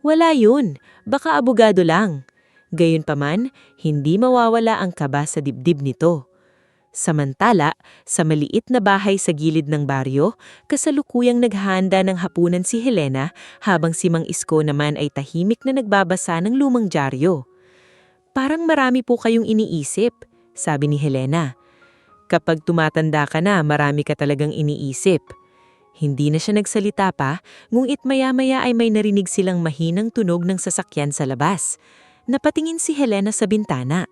"Wala yun, baka abogado lang." Gayunpaman, hindi mawawala ang kaba sa dibdib nito. Samantala, sa maliit na bahay sa gilid ng baryo, kasalukuyang naghahanda ng hapunan si Helena habang si Mang Isko naman ay tahimik na nagbabasa ng lumang dyaryo. "Parang marami po kayong iniisip," sabi ni Helena. "Kapag tumatanda ka na, marami ka talagang iniisip." Hindi na siya nagsalita pa, ngunit maya-maya ay may narinig silang mahinang tunog ng sasakyan sa labas. Napatingin si Helena sa bintana.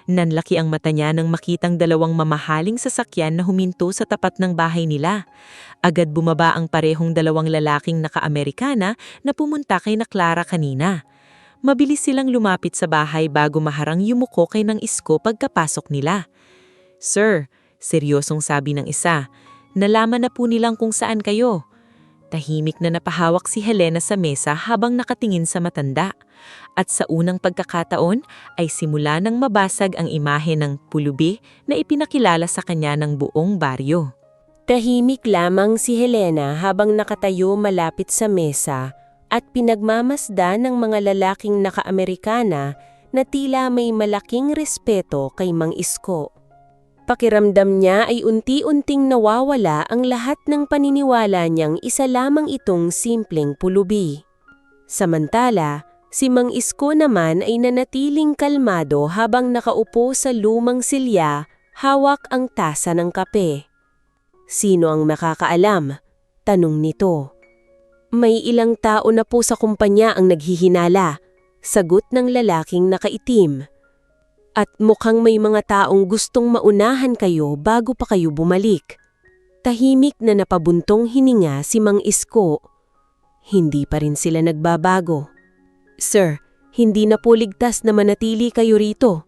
Nanlaki ang mata niya nang makitang 2 mamahaling sasakyan na huminto sa tapat ng bahay nila. Agad bumaba ang parehong 2 lalaking naka-Amerikana na pumunta kay na Clara kanina. Mabilis silang lumapit sa bahay bago maharang yumuko kay Mang Isko pagkapasok nila. "Sir," seryosong sabi ng isa, "nalaman na po nilang kung saan kayo." Tahimik na napahawak si Helena sa mesa habang nakatingin sa matanda. At sa unang pagkakataon ay simula nang mabasag ang imahe ng pulubi na ipinakilala sa kanya ng buong baryo. Tahimik lamang si Helena habang nakatayo malapit sa mesa at pinagmamasdan ng mga lalaking naka-Amerikana na tila may malaking respeto kay Mang Isko. Pakiramdam niya ay unti-unting nawawala ang lahat ng paniniwala niyang isa lamang itong simpleng pulubi. Samantala, si Mang Isko naman ay nanatiling kalmado habang nakaupo sa lumang silya, hawak ang tasa ng kape. "Sino ang makakaalam?" tanong nito. "May ilang tao na po sa kumpanya ang naghihinala," sagot ng lalaking nakaitim. "At mukhang may mga taong gustong maunahan kayo bago pa kayo bumalik." Tahimik na napabuntong hininga si Mang Isko. Hindi pa rin sila nagbabago. "Sir, hindi na po ligtas na manatili kayo rito."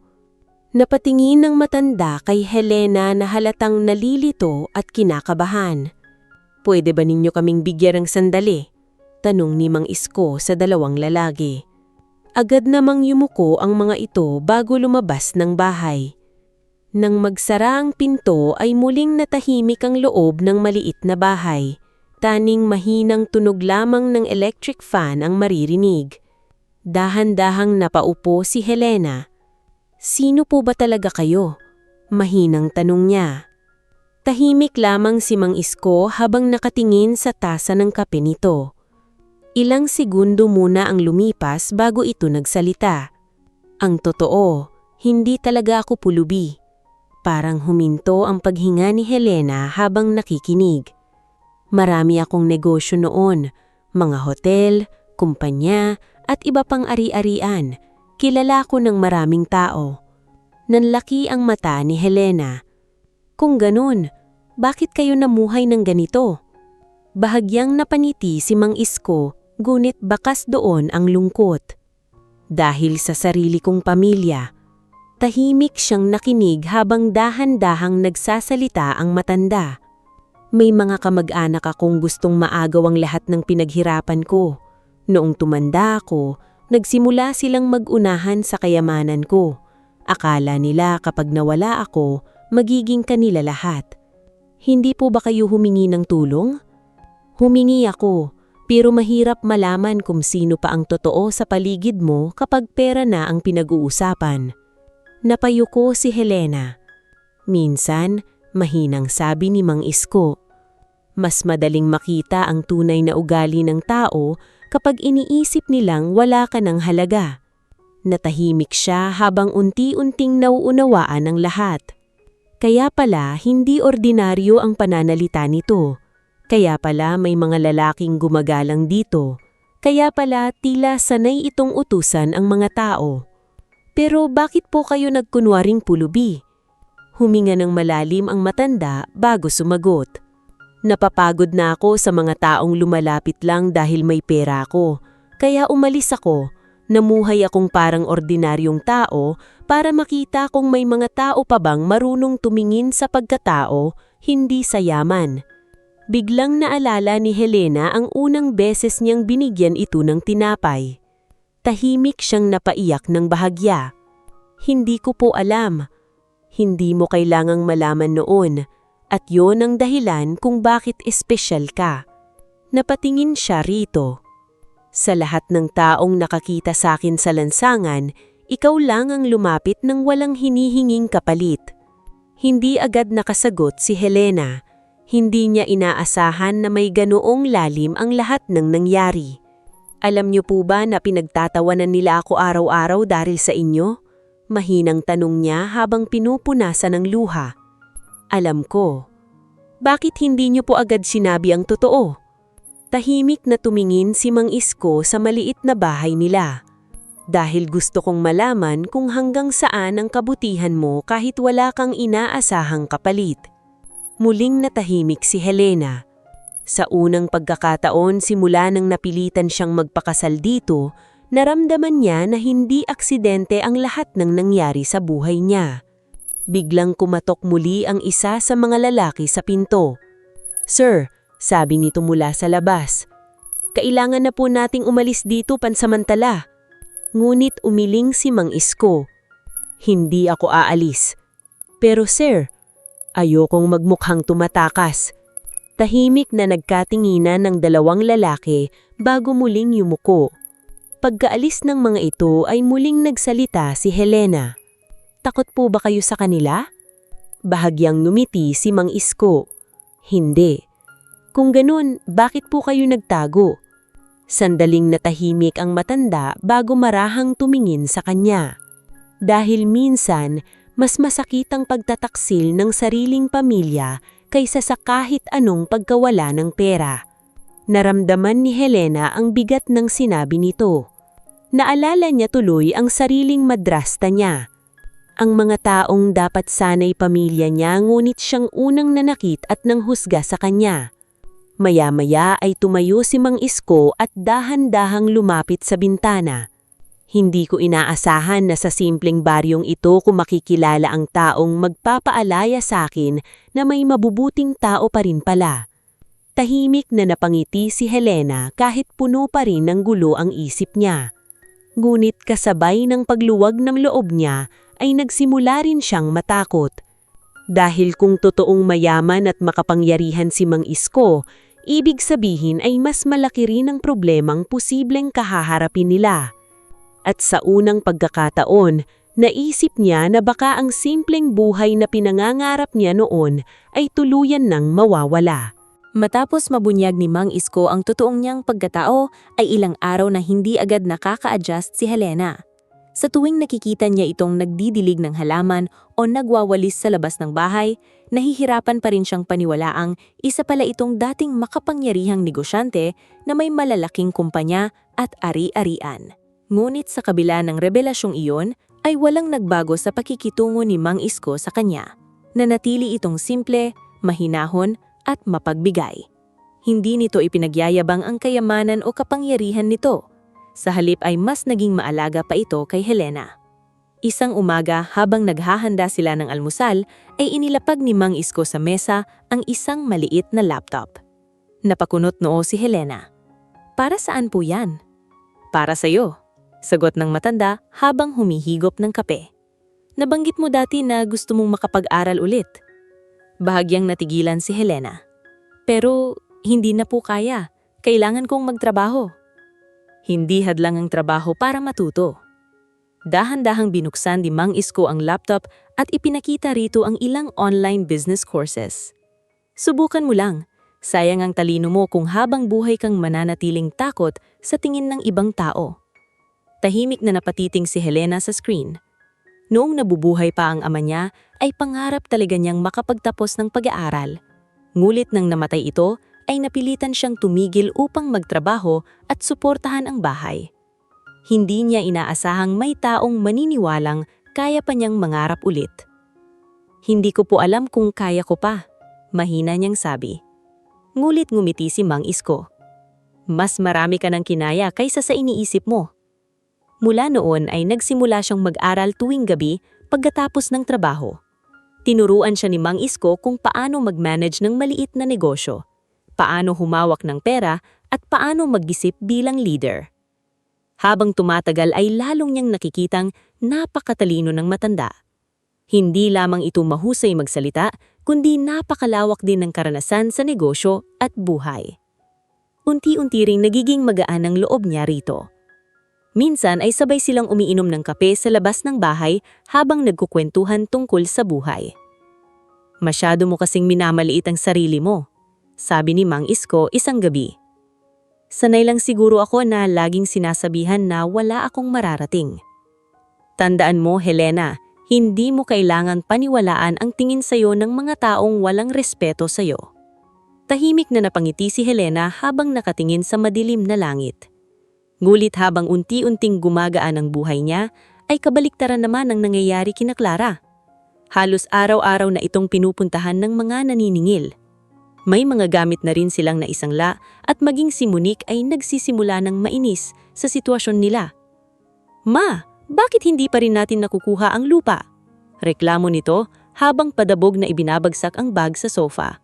Napatingin ng matanda kay Helena na halatang nalilito at kinakabahan. "Pwede ba ninyo kaming bigyan ng sandali?" tanong ni Mang Isko sa dalawang lalaki. Agad namang yumuko ang mga ito bago lumabas ng bahay. Nang magsara ang pinto ay muling natahimik ang loob ng maliit na bahay. Taning mahinang tunog lamang ng electric fan ang maririnig. Dahan-dahang napaupo si Helena. "Sino po ba talaga kayo?" mahinang tanong niya. Tahimik lamang si Mang Isko habang nakatingin sa tasa ng kape nito. Ilang segundo muna ang lumipas bago ito nagsalita. "Ang totoo, hindi talaga ako pulubi." Parang huminto ang paghinga ni Helena habang nakikinig. "Marami akong negosyo noon, mga hotel, kumpanya at iba pang ari-arian. Kilala ko ng maraming tao." Nanlaki ang mata ni Helena. "Kung ganun, bakit kayo namuhay ng ganito?" Bahagyang napaniti si Mang Isko, ngunit bakas doon ang lungkot. "Dahil sa sarili kong pamilya." Tahimik siyang nakinig habang dahan-dahang nagsasalita ang matanda. "May mga kamag-anak akong gustong maagaw ang lahat ng pinaghirapan ko. Noong tumanda ako, nagsimula silang mag-unahan sa kayamanan ko. Akala nila kapag nawala ako, magiging kanila lahat. Hindi po ba kayo humingi ng tulong?" "Humingi ako, pero mahirap malaman kung sino pa ang totoo sa paligid mo kapag pera na ang pinag-uusapan." Napayuko si Helena. Minsan, mahinang sabi ni Mang Isko, "Mas madaling makita ang tunay na ugali ng tao kapag iniisip nilang wala ka ng halaga." Natahimik siya habang unti-unting nauunawaan ng lahat. Kaya pala hindi ordinaryo ang pananalita nito. Kaya pala may mga lalaking gumagalang dito. Kaya pala tila sanay itong utusan ang mga tao. "Pero bakit po kayo nagkunwaring pulubi?" Huminga ng malalim ang matanda bago sumagot. "Napapagod na ako sa mga taong lumalapit lang dahil may pera ako. Kaya umalis ako. Namuhay akong parang ordinaryong tao para makita kung may mga tao pa bang marunong tumingin sa pagkatao, hindi sa yaman." Biglang naalala ni Helena ang unang beses niyang binigyan ito ng tinapay. Tahimik siyang napaiyak ng bahagya. "Hindi ko po alam." "Hindi mo kailangang malaman noon, at yon ang dahilan kung bakit espesyal ka." Napatingin siya rito. "Sa lahat ng taong nakakita sa akin sa lansangan, ikaw lang ang lumapit ng walang hinihinging kapalit." Hindi agad nakasagot si Helena. Hindi niya inaasahan na may ganoong lalim ang lahat ng nangyari. "Alam niyo po ba na pinagtatawanan nila ako araw-araw dahil sa inyo?" Mahinang tanong niya habang pinupunasan ng luha. "Alam ko." "Bakit hindi niyo po agad sinabi ang totoo?" Tahimik na tumingin si Mang Isko sa maliit na bahay nila. "Dahil gusto kong malaman kung hanggang saan ang kabutihan mo kahit wala kang inaasahang kapalit." Muling natahimik si Helena. Sa unang pagkakataon simula nang napilitan siyang magpakasal dito, naramdaman niya na hindi aksidente ang lahat ng nangyari sa buhay niya. Biglang kumatok muli ang isa sa mga lalaki sa pinto. "Sir," sabi nito mula sa labas, "kailangan na po nating umalis dito pansamantala." Ngunit umiling si Mang Isko. "Hindi ako aalis." "Pero sir," ayokong magmukhang tumatakas. Tahimik na nagkatinginan ng dalawang lalaki bago muling yumuko. Pagkaalis ng mga ito ay muling nagsalita si Helena. "Takot po ba kayo sa kanila?" Bahagyang ngumiti si Mang Isko. Hindi. Kung ganun, bakit po kayo nagtago? Sandaling natahimik ang matanda bago marahang tumingin sa kanya. Dahil minsan, mas masakit ang pagtataksil ng sariling pamilya kaysa sa kahit anong pagkawala ng pera. Naramdaman ni Helena ang bigat ng sinabi nito. Naalala niya tuloy ang sariling madrasta niya. Ang mga taong dapat sanay pamilya niya ngunit siyang unang nanakit at nanghusga sa kanya. Maya-maya ay tumayo si Mang Isko at dahan-dahang lumapit sa bintana. Hindi ko inaasahan na sa simpleng baryong ito ko makikilala ang taong magpapaalaya sa akin na may mabubuting tao pa rin pala. Tahimik na napangiti si Helena kahit puno pa rin ng gulo ang isip niya. Ngunit kasabay ng pagluwag ng loob niya ay nagsimula rin siyang matakot. Dahil kung totoong mayaman at makapangyarihan si Mang Isko, ibig sabihin ay mas malaki rin ang problemang posibleng kahaharapin nila. At sa unang pagkakataon, naisip niya na baka ang simpleng buhay na pinangangarap niya noon ay tuluyan nang mawawala. Matapos mabunyag ni Mang Isko ang totoong niyang pagkatao, ay ilang araw na hindi agad nakaka-adjust si Helena. Sa tuwing nakikita niya itong nagdidilig ng halaman o nagwawalis sa labas ng bahay, nahihirapan pa rin siyang paniwalaang isa pala itong dating makapangyarihang negosyante na may malalaking kumpanya at ari-arian. Ngunit sa kabila ng revelasyong iyon, ay walang nagbago sa pakikitungo ni Mang Isko sa kanya. Nanatili itong simple, mahinahon at mapagbigay. Hindi nito ipinagyayabang ang kayamanan o kapangyarihan nito. Sa halip ay mas naging maalaga pa ito kay Helena. Isang umaga habang naghahanda sila ng almusal, ay inilapag ni Mang Isko sa mesa ang isang maliit na laptop. Napakunot noo si Helena. "Para saan po yan?" "Para sa'yo," sagot ng matanda habang humihigop ng kape. "Nabanggit mo dati na gusto mong makapag-aral ulit." Bahagyang natigilan si Helena. "Pero hindi na po kaya. Kailangan kong magtrabaho." Hindi hadlang ang trabaho para matuto. Dahan-dahang binuksan ni Mang Isko ang laptop at ipinakita rito ang ilang online business courses. "Subukan mo lang. Sayang ang talino mo kung habang buhay kang mananatiling takot sa tingin ng ibang tao." Tahimik na napatiting si Helena sa screen. Noong nabubuhay pa ang ama niya, ay pangarap talaga niyang makapagtapos ng pag-aaral. Ngulit nang namatay ito, ay napilitan siyang tumigil upang magtrabaho at suportahan ang bahay. Hindi niya inaasahang may taong maniniwalang kaya pa niyang mangarap ulit. "Hindi ko po alam kung kaya ko pa," mahina niyang sabi. Ngulit ngumiti si Mang Isko. "Mas marami ka ng kinaya kaysa sa iniisip mo." Mula noon ay nagsimula siyang mag-aral tuwing gabi pagkatapos ng trabaho. Tinuruan siya ni Mang Isko kung paano mag-manage ng maliit na negosyo, paano humawak ng pera at paano mag-isip bilang leader. Habang tumatagal ay lalong niyang nakikitang napakatalino ng matanda. Hindi lamang ito mahusay magsalita, kundi napakalawak din ng karanasan sa negosyo at buhay. Unti-unti ring nagiging magaan ang loob niya rito. Minsan ay sabay silang umiinom ng kape sa labas ng bahay habang nagkukwentuhan tungkol sa buhay. "Masyado mo kasing minamaliit ang sarili mo," sabi ni Mang Isko isang gabi. "Sanay lang siguro ako na laging sinasabihan na wala akong mararating." "Tandaan mo, Helena, hindi mo kailangan paniwalaan ang tingin sa'yo ng mga taong walang respeto sa'yo." Tahimik na napangiti si Helena habang nakatingin sa madilim na langit. Ngulit habang unti-unting gumagaan ang buhay niya, ay kabaliktaran naman ang nangyayari kina Clara. Halos araw-araw na itong pinupuntahan ng mga naniningil. May mga gamit na rin silang naisangla at maging si Monique ay nagsisimula ng mainis sa sitwasyon nila. "Ma, bakit hindi pa rin natin nakukuha ang lupa?" reklamo nito habang padabog na ibinabagsak ang bag sa sofa.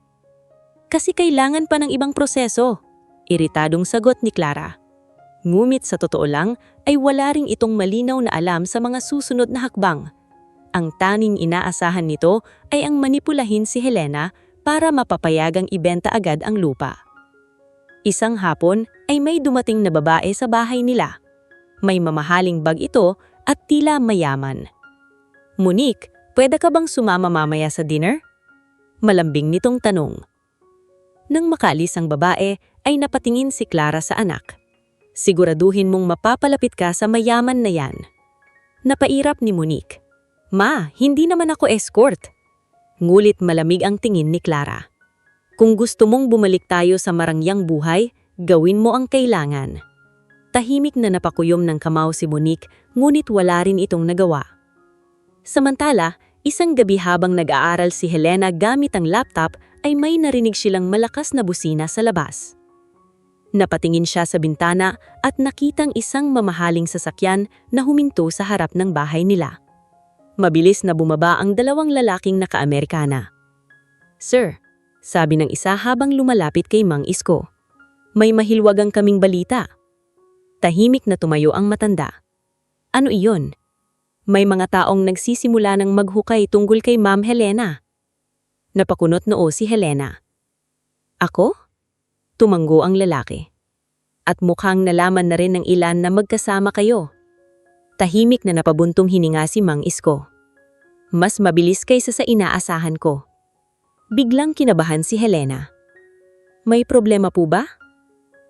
"Kasi kailangan pa ng ibang proseso," iritadong sagot ni Clara. Ngumit sa totoo lang ay wala ring itong malinaw na alam sa mga susunod na hakbang. Ang tanging inaasahan nito ay ang manipulahin si Helena para mapapayagang ibenta agad ang lupa. Isang hapon ay may dumating na babae sa bahay nila. May mamahaling bag ito at tila mayaman. "Monique, Pwede ka bang sumama mamaya sa dinner? Malambing nitong tanong. Nang makaalis ang babae, ay napatingin si Clara sa anak. Siguraduhin mong mapapalapit ka sa mayaman na yan. Napairap ni Monique. Ma, hindi naman ako escort. Ngulit malamig ang tingin ni Clara. Kung gusto mong bumalik tayo sa marangyang buhay, gawin mo ang kailangan. Tahimik na napakuyom ng kamao si Monique, ngunit wala rin itong nagawa. Samantala, isang gabi habang nag-aaral si Helena gamit ang laptop ay may narinig silang malakas na busina sa labas. Napatingin siya sa bintana at nakitang isang mamahaling sasakyan na huminto sa harap ng bahay nila. Mabilis na bumaba ang dalawang lalaking naka-Amerikana. "Sir," sabi ng isa habang lumalapit kay Mang Isko, "may mahilwagang kaming balita." Tahimik na tumayo ang matanda. "Ano iyon?" "May mga taong nagsisimula ng maghukay tungkol kay Ma'am Helena." Napakunot noo si Helena. "Ako?" Tumanggo ang lalaki. "At mukhang nalaman na rin ng ilan na magkasama kayo." Tahimik na napabuntong hininga si Mang Isko. "Mas mabilis kaysa sa inaasahan ko." Biglang kinabahan si Helena. "May problema po ba?"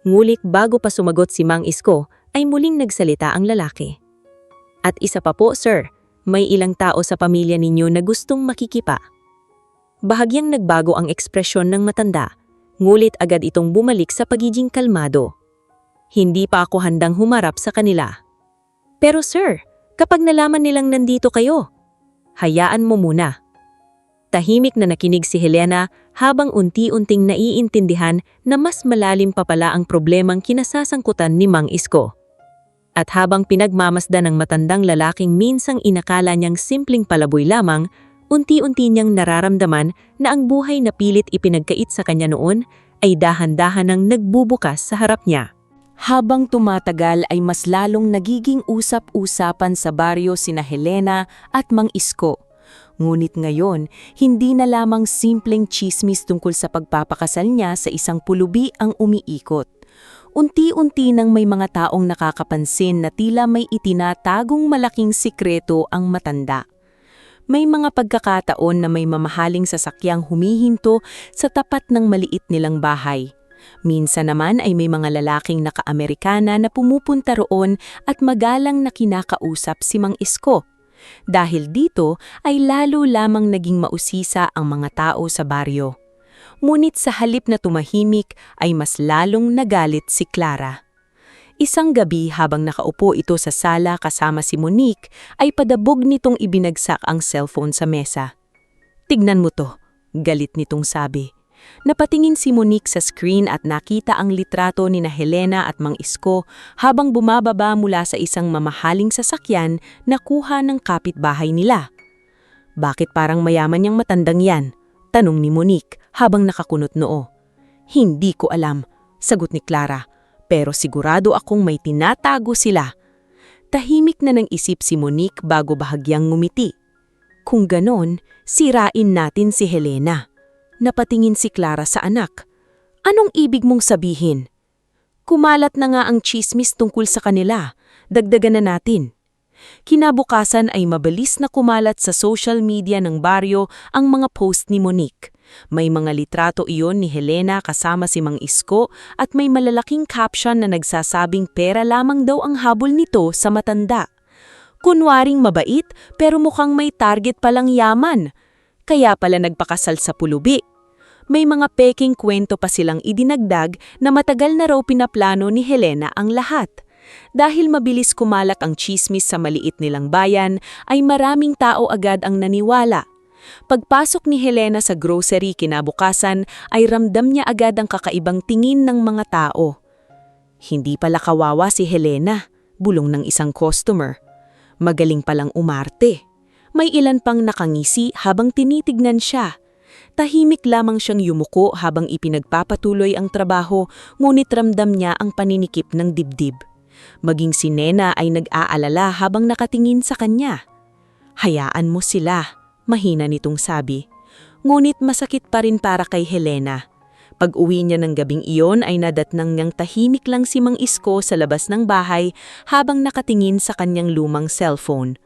Ngulit bago pa sumagot si Mang Isko, ay muling nagsalita ang lalaki. "At isa pa po, sir, may ilang tao sa pamilya ninyo na gustong makikipa." Bahagyang nagbago ang ekspresyon ng matanda, ngulit agad itong bumalik sa pagiging kalmado. "Hindi pa ako handang humarap sa kanila." "Pero sir, kapag nalaman nilang nandito kayo, hayaan mo muna." Tahimik na nakinig si Helena habang unti-unting naiintindihan na mas malalim pa pala ang problemang kinasasangkutan ni Mang Isko. At habang pinagmamasdan ng matandang lalaking minsang inakala niyang simpleng palaboy lamang, unti-unti niyang nararamdaman na ang buhay na pilit ipinagkait sa kanya noon ay dahan-dahan nang nagbubukas sa harap niya. Habang tumatagal ay mas lalong nagiging usap-usapan sa baryo sina Helena at Mang Isko. Ngunit ngayon, hindi na lamang simpleng tsismis tungkol sa pagpapakasal niya sa isang pulubi ang umiikot. Unti-unti nang may mga taong nakakapansin na tila may itinatagong malaking sikreto ang matanda. May mga pagkakataon na may mamahaling sasakyang humihinto sa tapat ng maliit nilang bahay. Minsan naman ay may mga lalaking naka-Amerikana na pumupunta roon at magalang na kinakausap si Mang Isko. Dahil dito ay lalo lamang naging mausisa ang mga tao sa baryo. Ngunit sa halip na tumahimik ay mas lalong nagalit si Clara. Isang gabi habang nakaupo ito sa sala kasama si Monique ay padabog nitong ibinagsak ang cellphone sa mesa. "Tignan mo to," galit nitong sabi. Napatingin si Monique sa screen at nakita ang litrato ni Helena at Mang Isko habang bumababa mula sa isang mamahaling sasakyan na kuha ng kapitbahay nila. "Bakit parang mayaman yang matandang yan?" tanong ni Monique habang nakakunot noo. "Hindi ko alam," sagot ni Clara, "pero sigurado akong may tinatago sila." Tahimik na nang isip si Monique bago bahagyang ngumiti. "Kung ganon, sirain natin si Helena." Napatingin si Clara sa anak. "Anong ibig mong sabihin?" "Kumalat na nga ang tsismis tungkol sa kanila. Dagdagan na natin." Kinabukasan ay mabilis na kumalat sa social media ng baryo ang mga post ni Monique. May mga litrato iyon ni Helena kasama si Mang Isko at may malalaking caption na nagsasabing pera lamang daw ang habol nito sa matanda. Kunwaring mabait pero mukhang may target palang yaman. Kaya pala nagpakasal sa pulubi. May mga peking kwento pa silang idinagdag na matagal na raw pinaplano ni Helena ang lahat. Dahil mabilis kumalak ang tsismis sa maliit nilang bayan, ay maraming tao agad ang naniwala. Pagpasok ni Helena sa grocery kinabukasan ay ramdam niya agad ang kakaibang tingin ng mga tao. Hindi pala kawawa si Helena, bulong ng isang customer. Magaling palang umarte. May ilan pang nakangisi habang tinitignan siya. Tahimik lamang siyang yumuko habang ipinagpapatuloy ang trabaho, ngunit ramdam niya ang paninikip ng dibdib. Maging si Nena ay nag-aalala habang nakatingin sa kanya. "Hayaan mo sila," mahina nitong sabi. Ngunit masakit pa rin para kay Helena. Pag-uwi niya ng gabing iyon ay nadatnang niyang tahimik lang si Mang Isko sa labas ng bahay habang nakatingin sa kanyang lumang cellphone.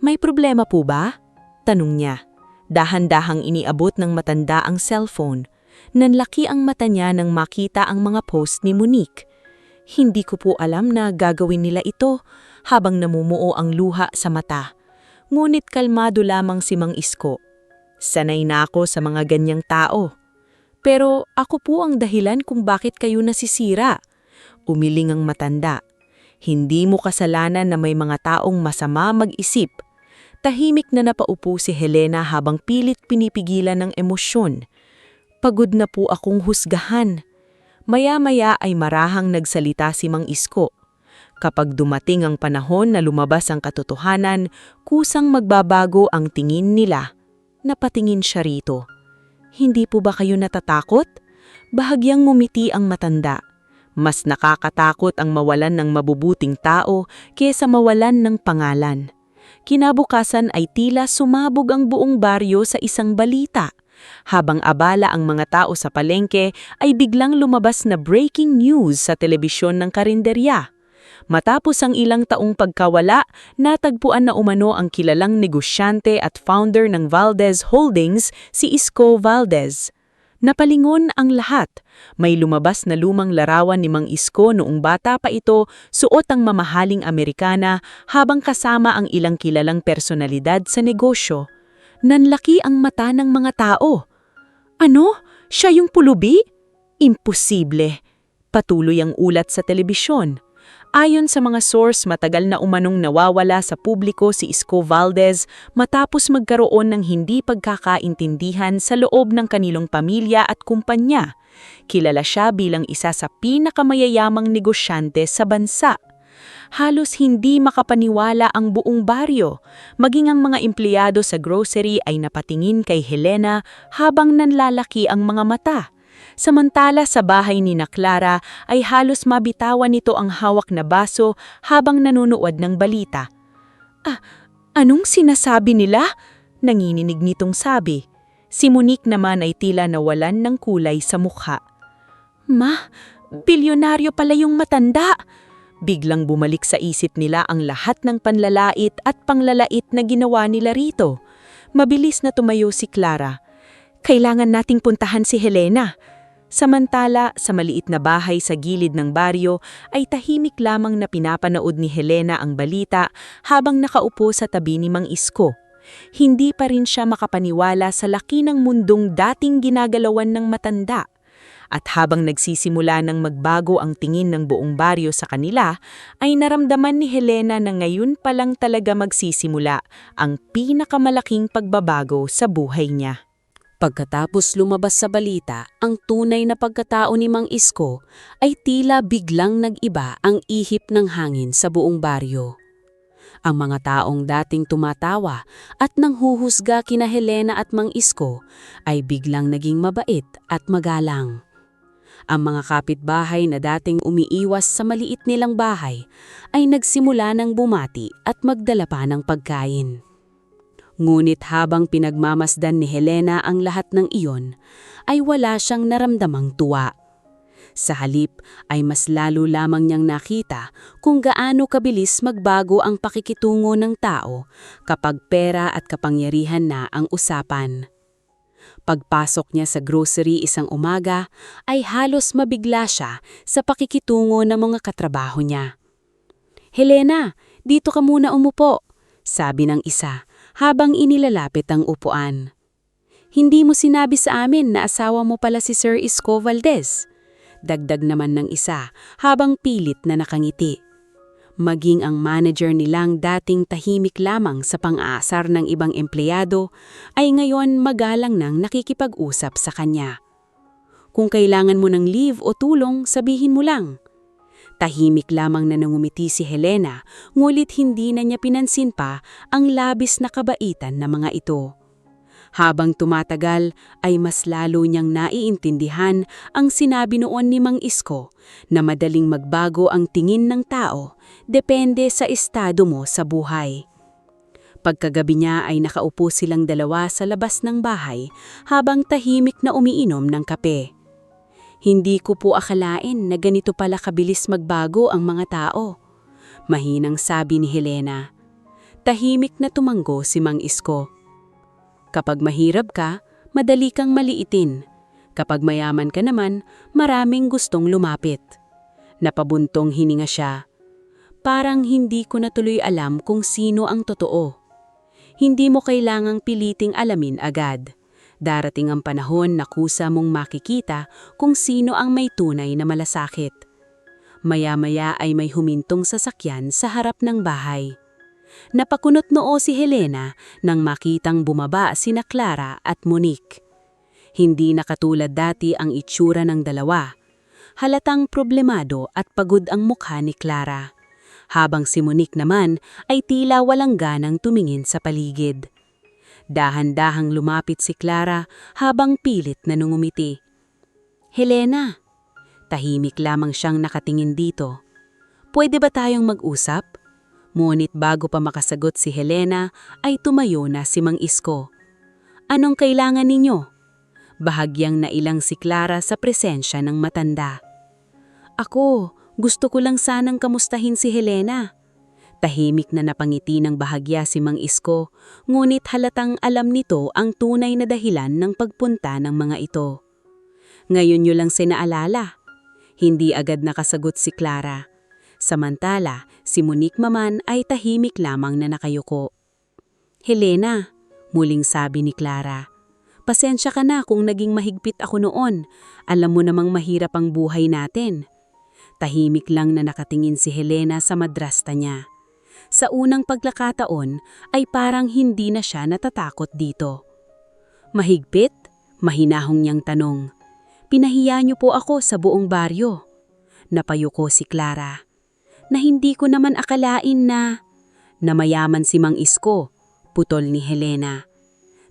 "May problema po ba?" Tanong niya. Dahan-dahang iniabot ng matanda ang cellphone. Nanlaki ang mata niya nang makita ang mga post ni Monique. Hindi ko po alam na gagawin nila ito habang namumuo ang luha sa mata. Ngunit kalmado lamang si Mang Isko. Sanay na ako sa mga ganyang tao. Pero ako po ang dahilan kung bakit kayo nasisira. Umiling ang matanda. Hindi mo kasalanan na may mga taong masama mag-isip. Tahimik na napaupo si Helena habang pilit pinipigilan ng emosyon. Pagod na po akong husgahan. Maya-maya ay marahang nagsalita si Mang Isko. Kapag dumating ang panahon na lumabas ang katotohanan, kusang magbabago ang tingin nila. Napatingin siya rito. Hindi po ba kayo natatakot? Bahagyang ngumiti ang matanda. Mas nakakatakot ang mawalan ng mabubuting tao kaysa mawalan ng pangalan. Kinabukasan ay tila sumabog ang buong baryo sa isang balita. Habang abala ang mga tao sa palengke, ay biglang lumabas na breaking news sa telebisyon ng karinderya. Matapos ang ilang taong pagkawala, natagpuan na umano ang kilalang negosyante at founder ng Valdez Holdings, si Isko Valdez. Napalingon ang lahat. May lumabas na lumang larawan ni Mang Isko noong bata pa ito, suot ang mamahaling Amerikana habang kasama ang ilang kilalang personalidad sa negosyo. Nanlaki ang mata ng mga tao. Ano? Siya yung pulubi? Imposible. Patuloy ang ulat sa telebisyon. Ayon sa mga source, matagal na umanong nawawala sa publiko si Isko Valdez matapos magkaroon ng hindi pagkakaintindihan sa loob ng kanilang pamilya at kumpanya. Kilala siya bilang isa sa pinakamayayamang negosyante sa bansa. Halos hindi makapaniwala ang buong baryo. Maging ang mga empleyado sa grocery ay napatingin kay Helena habang nanlalaki ang mga mata. Samantala sa bahay ni Clara ay halos mabitawan nito ang hawak na baso habang nanunood ng balita. Anong sinasabi nila? Nanginginig nitong sabi. Si Monique naman ay tila nawalan ng kulay sa mukha. Ma, bilyonaryo pala yung matanda. Biglang bumalik sa isip nila ang lahat ng panlalait at panglalait na ginawa nila rito. Mabilis na tumayo si Clara. Kailangan nating puntahan si Helena. Samantala, sa maliit na bahay sa gilid ng baryo ay tahimik lamang na pinapanood ni Helena ang balita habang nakaupo sa tabi ni Mang Isko. Hindi pa rin siya makapaniwala sa laki ng mundong dating ginagalawan ng matanda. At habang nagsisimula ng magbago ang tingin ng buong baryo sa kanila, ay naramdaman ni Helena na ngayon pa lang talaga magsisimula ang pinakamalaking pagbabago sa buhay niya. Pagkatapos lumabas sa balita, ang tunay na pagkatao ni Mang Isko ay tila biglang nag-iba ang ihip ng hangin sa buong baryo. Ang mga taong dating tumatawa at nanghuhusga kina Helena at Mang Isko ay biglang naging mabait at magalang. Ang mga kapitbahay na dating umiiwas sa maliit nilang bahay ay nagsimula ng bumati at magdala pa ng pagkain. Ngunit habang pinagmamasdan ni Helena ang lahat ng iyon, ay wala siyang naramdamang tuwa. Sa halip ay mas lalo lamang niyang nakita kung gaano kabilis magbago ang pakikitungo ng tao kapag pera at kapangyarihan na ang usapan. Pagpasok niya sa grocery isang umaga ay halos mabigla siya sa pakikitungo ng mga katrabaho niya. "Helena, dito ka muna umupo," sabi ng isa habang inilalapit ang upuan. "Hindi mo sinabi sa amin na asawa mo pala si Sir Isko Valdez," dagdag naman ng isa habang pilit na nakangiti. Maging ang manager nilang dating tahimik lamang sa pang-aasar ng ibang empleyado ay ngayon magalang nang nakikipag-usap sa kanya. "Kung kailangan mo ng leave o tulong, sabihin mo lang." Tahimik lamang na nangumiti si Helena, ngulit hindi na niya pinansin pa ang labis na kabaitan na mga ito. Habang tumatagal ay mas lalo niyang naiintindihan ang sinabi noon ni Mang Isko na madaling magbago ang tingin ng tao depende sa estado mo sa buhay. Pagkagabi niya ay nakaupo silang dalawa sa labas ng bahay habang tahimik na umiinom ng kape. "Hindi ko po akalain na ganito pala kabilis magbago ang mga tao," mahinang sabi ni Helena. Tahimik na tumanggo si Mang Isko. Kapag mahirap ka, madali kang maliitin. Kapag mayaman ka naman, maraming gustong lumapit. Napabuntong hininga siya. Parang hindi ko na tuloy alam kung sino ang totoo. Hindi mo kailangang piliting alamin agad. Darating ang panahon na kusa mong makikita kung sino ang may tunay na malasakit. Maya-maya ay may humintong sasakyan sa harap ng bahay. Napakunot noo si Helena nang makitang bumaba sina Clara at Monique. Hindi na katulad dati ang itsura ng dalawa. Halatang problemado at pagod ang mukha ni Clara. Habang si Monique naman ay tila walang ganang tumingin sa paligid. Dahan-dahang lumapit si Clara habang pilit na nungumiti. "Helena," tahimik lamang siyang nakatingin dito. "Pwede ba tayong mag-usap?" Ngunit bago pa makasagot si Helena ay tumayo na si Mang Isko. "Anong kailangan ninyo?" Bahagyang nailang si Clara sa presensya ng matanda. "Ako, gusto ko lang sanang kamustahin si Helena." Tahimik na napangiti ng bahagya si Mang Isko, ngunit halatang alam nito ang tunay na dahilan ng pagpunta ng mga ito. "Ngayon nyo lang sinaalala." Hindi agad nakasagot si Clara. Samantala, si Monique maman ay tahimik lamang na nakayuko. "Helena," muling sabi ni Clara, "pasensya ka na kung naging mahigpit ako noon. Alam mo namang mahirap ang buhay natin." Tahimik lang na nakatingin si Helena sa madrasta niya. Sa unang pagkakataon ay parang hindi na siya natatakot dito. "Mahigpit?" Mahinahong niyang tanong. "Pinahiya niyo po ako sa buong baryo." Napayuko si Clara. "Na hindi ko naman akalain na mayaman si Mang Isko," putol ni Helena.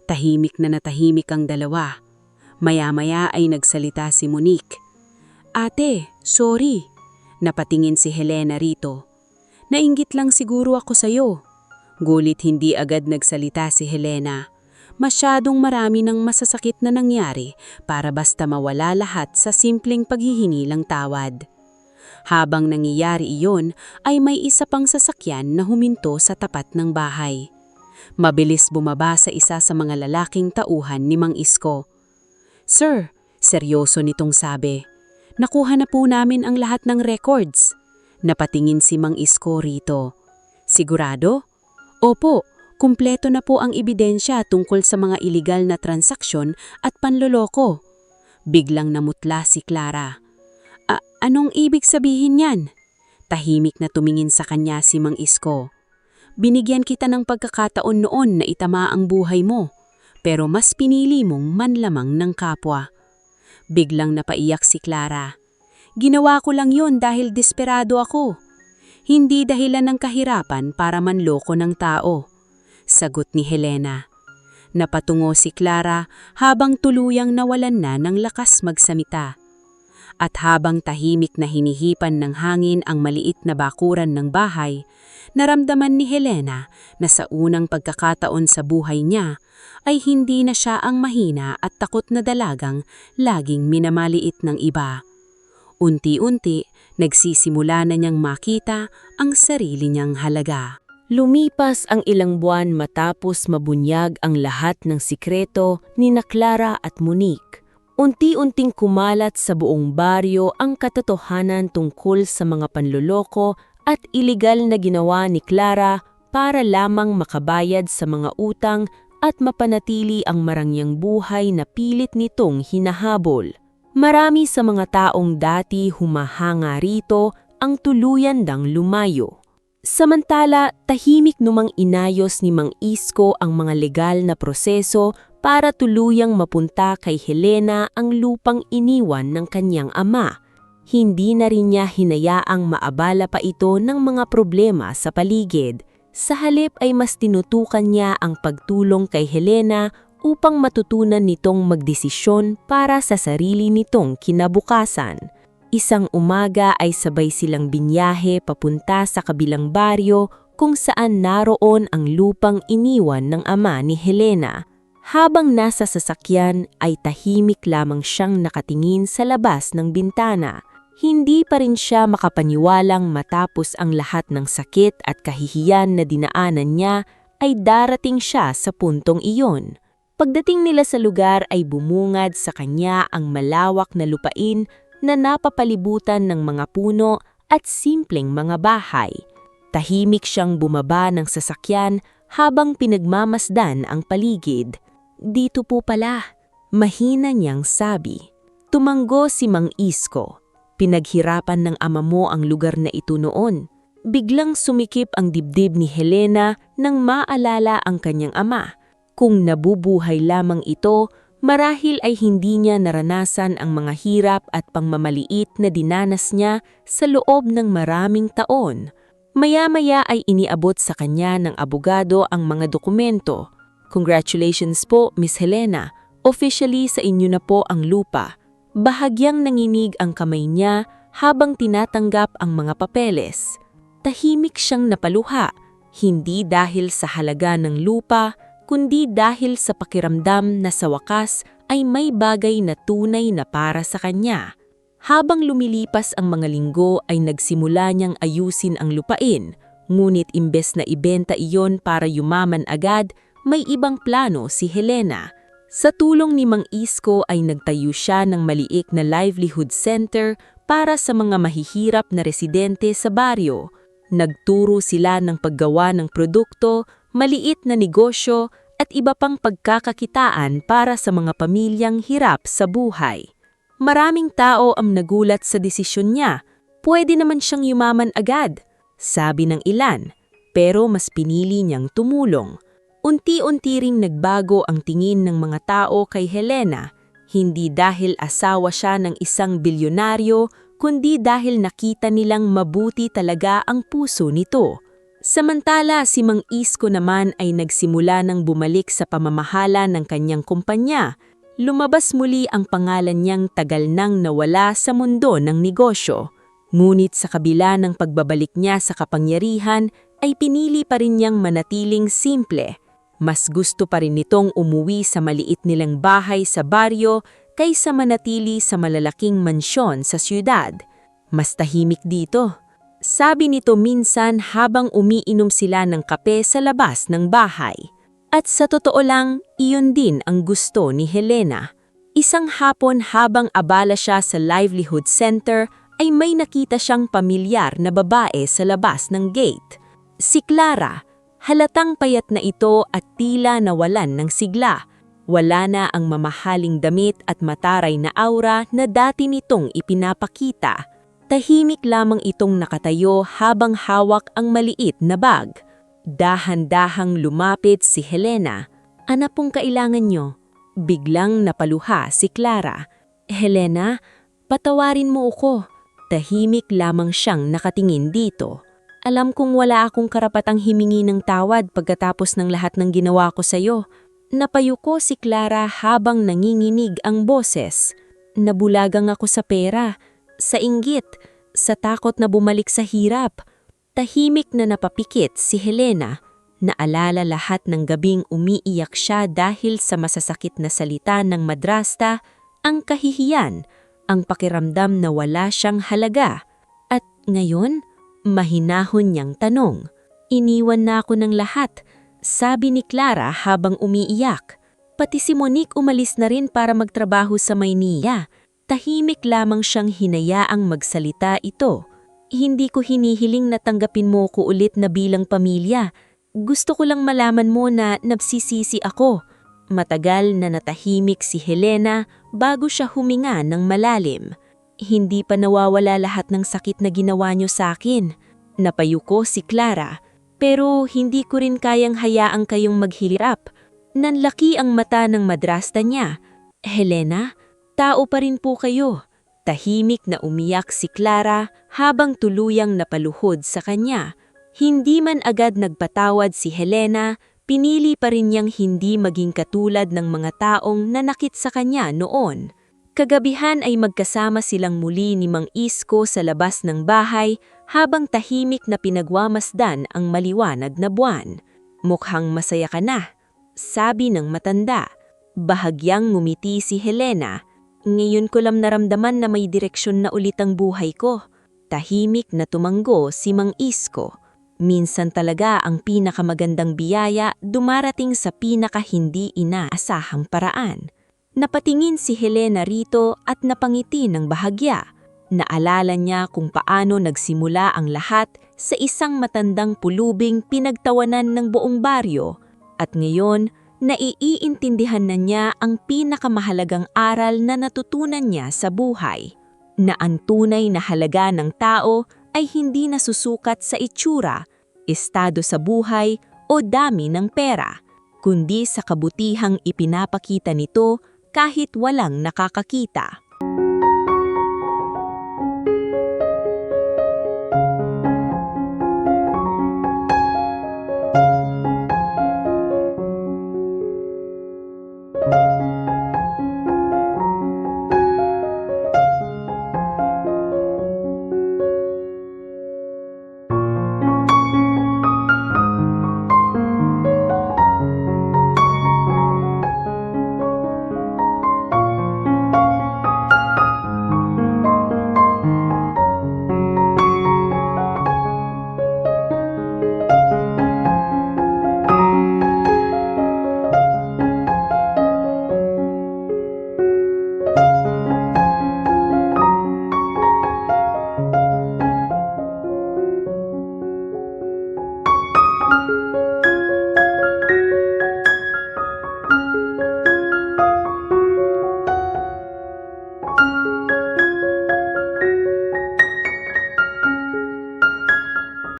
Tahimik na natahimik ang dalawa. Maya-maya ay nagsalita si Monique. "Ate, sorry." Napatingin si Helena rito. "Nainggit lang siguro ako sa'yo." Gulit hindi agad nagsalita si Helena. Masyadong marami ng masasakit na nangyari para basta mawala lahat sa simpleng paghihingi ng tawad. Habang nangyayari iyon ay may isa pang sasakyan na huminto sa tapat ng bahay. Mabilis bumaba sa isa sa mga lalaking tauhan ni Mang Isko. "Sir," seryoso nitong sabi, "nakuha na po namin ang lahat ng records." Napatingin si Mang Isko rito. "Sigurado?" "Opo, kumpleto na po ang ebidensya tungkol sa mga iligal na transaksyon at panloloko." Biglang namutla si Clara. Anong ibig sabihin yan?" Tahimik na tumingin sa kanya si Mang Isko. "Binigyan kita ng pagkakataon noon na itama ang buhay mo, pero mas pinili mong manlamang ng kapwa." Biglang napaiyak si Clara. "Ginawa ko lang yun dahil desperado ako. Hindi dahilan ng kahirapan para manloko ng tao," sagot ni Helena. Napatungo si Clara habang tuluyang nawalan na ng lakas magsalita. At habang tahimik na hinihipan ng hangin ang maliit na bakuran ng bahay, naramdaman ni Helena na sa unang pagkakataon sa buhay niya ay hindi na siya ang mahina at takot na dalagang laging minamaliit ng iba. Unti-unti, nagsisimula na niyang makita ang sarili niyang halaga. Lumipas ang ilang buwan matapos mabunyag ang lahat ng sikreto ni Clara at Monique. Unti-unting kumalat sa buong baryo ang katotohanan tungkol sa mga panloloko at iligal na ginawa ni Clara para lamang makabayad sa mga utang at mapanatili ang marangyang buhay na pilit nitong hinahabol. Marami sa mga taong dati humahanga rito ang tuluyan dang lumayo. Samantala, tahimik numang inayos ni Mang Isko ang mga legal na proseso para tuluyang mapunta kay Helena ang lupang iniwan ng kanyang ama. Hindi na rin niya hinayaang maabala pa ito ng mga problema sa paligid. Sa halip ay mas tinutukan niya ang pagtulong kay Helena upang matutunan nitong magdesisyon para sa sarili nitong kinabukasan. Isang umaga ay sabay silang binyahe papunta sa kabilang baryo kung saan naroon ang lupang iniwan ng ama ni Helena. Habang nasa sasakyan ay tahimik lamang siyang nakatingin sa labas ng bintana. Hindi pa rin siya makapaniwalang matapos ang lahat ng sakit at kahihiyan na dinaanan niya ay darating siya sa puntong iyon. Pagdating nila sa lugar ay bumungad sa kanya ang malawak na lupain na napapalibutan ng mga puno at simpleng mga bahay. Tahimik siyang bumaba ng sasakyan habang pinagmamasdan ang paligid. "Dito po pala," mahina niyang sabi. Tumanggo si Mang Isko. "Pinaghirapan ng ama mo ang lugar na ito noon." Biglang sumikip ang dibdib ni Helena nang maalala ang kanyang ama. Kung nabubuhay lamang ito, marahil ay hindi niya naranasan ang mga hirap at pangmamaliit na dinanas niya sa loob ng maraming taon. Maya-maya ay iniabot sa kanya ng abogado ang mga dokumento. "Congratulations po, Miss Helena. Officially sa inyo na po ang lupa." Bahagyang nanginig ang kamay niya habang tinatanggap ang mga papeles. Tahimik siyang napaluha, hindi dahil sa halaga ng lupa, kundi dahil sa pakiramdam na sa wakas ay may bagay na tunay na para sa kanya. Habang lumilipas ang mga linggo ay nagsimula niyang ayusin ang lupain, ngunit imbes na ibenta iyon para yumaman agad, may ibang plano si Helena. Sa tulong ni Mang Isko ay nagtayo siya ng maliit na livelihood center para sa mga mahihirap na residente sa baryo. Nagturo sila ng paggawa ng produkto, maliit na negosyo at iba pang pagkakakitaan para sa mga pamilyang hirap sa buhay. Maraming tao ang nagulat sa desisyon niya. Pwede naman siyang yumaman agad, sabi ng ilan, pero mas pinili niyang tumulong. Unti-unti ring nagbago ang tingin ng mga tao kay Helena, hindi dahil asawa siya ng isang bilyonaryo, kundi dahil nakita nilang mabuti talaga ang puso nito. Samantala, si Mang Isko naman ay nagsimula ng bumalik sa pamamahala ng kanyang kumpanya. Lumabas muli ang pangalan niyang tagal nang nawala sa mundo ng negosyo. Ngunit sa kabila ng pagbabalik niya sa kapangyarihan, ay pinili pa rin niyang manatiling simple. Mas gusto pa rin nitong umuwi sa maliit nilang bahay sa baryo kaysa manatili sa malalaking mansyon sa siyudad. "Mas tahimik dito," sabi nito minsan habang umiinom sila ng kape sa labas ng bahay. At sa totoo lang, iyon din ang gusto ni Helena. Isang hapon habang abala siya sa livelihood center ay may nakita siyang pamilyar na babae sa labas ng gate. Si Clara. Halatang payat na ito at tila nawalan ng sigla. Wala na ang mamahaling damit at mataray na aura na dati nitong ipinapakita. Tahimik lamang itong nakatayo habang hawak ang maliit na bag. Dahan-dahang lumapit si Helena. "Ano pong kailangan nyo?" Biglang napaluha si Clara. "Helena, patawarin mo ako." Tahimik lamang siyang nakatingin dito. "Alam kong wala akong karapatang himingi ng tawad pagkatapos ng lahat ng ginawa ko sa'yo." Napayuko si Clara habang nanginginig ang boses. "Nabulagang ako sa pera, sa inggit, sa takot na bumalik sa hirap." Tahimik na napapikit si Helena. Naalala lahat ng gabing umiiyak siya dahil sa masasakit na salita ng madrasta, ang kahihiyan, ang pakiramdam na wala siyang halaga. At ngayon, mahinahon niyang tanong. "Iniwan na ako ng lahat," sabi ni Clara habang umiiyak. Pati si Monique umalis na rin para magtrabaho sa Maynila. Tahimik lamang siyang hinayaang magsalita ito. "Hindi ko hinihiling na tanggapin mo ko ulit na bilang pamilya. Gusto ko lang malaman mo na nagsisisi ako." Matagal na natahimik si Helena bago siya huminga ng malalim. "Hindi pa nawawala lahat ng sakit na ginawa niyo sa akin." Napayuko si Clara. "Pero hindi ko rin kayang hayaang kayong maghirap." Nanlaki ang mata ng madrasta niya. "Helena, tao pa rin po kayo." Tahimik na umiyak si Clara habang tuluyang napaluhod sa kanya. Hindi man agad nagpatawad si Helena, pinili pa rin niyang hindi maging katulad ng mga taong nanakit sa kanya noon. Kagabihan ay magkasama silang muli ni Mang Isko sa labas ng bahay habang tahimik na pinagwamasdan ang maliwanag na buwan. "Mukhang masaya ka na," sabi ng matanda. Bahagyang ngumiti si Helena. "Ngayon ko lang naramdaman na may direksyon na ulit ang buhay ko." Tahimik na tumanggo si Mang Isko. Minsan talaga ang pinakamagandang biyaya dumarating sa pinaka-hindi inaasahang paraan. Napatingin si Helena rito at napangiti ng bahagya. Naalala niya kung paano nagsimula ang lahat sa isang matandang pulubing pinagtawanan ng buong baryo. At ngayon, naiiintindihan na niya ang pinakamahalagang aral na natutunan niya sa buhay. Na ang tunay na halaga ng tao ay hindi nasusukat sa itsura, estado sa buhay o dami ng pera, kundi sa kabutihang ipinapakita nito kahit walang nakakakita.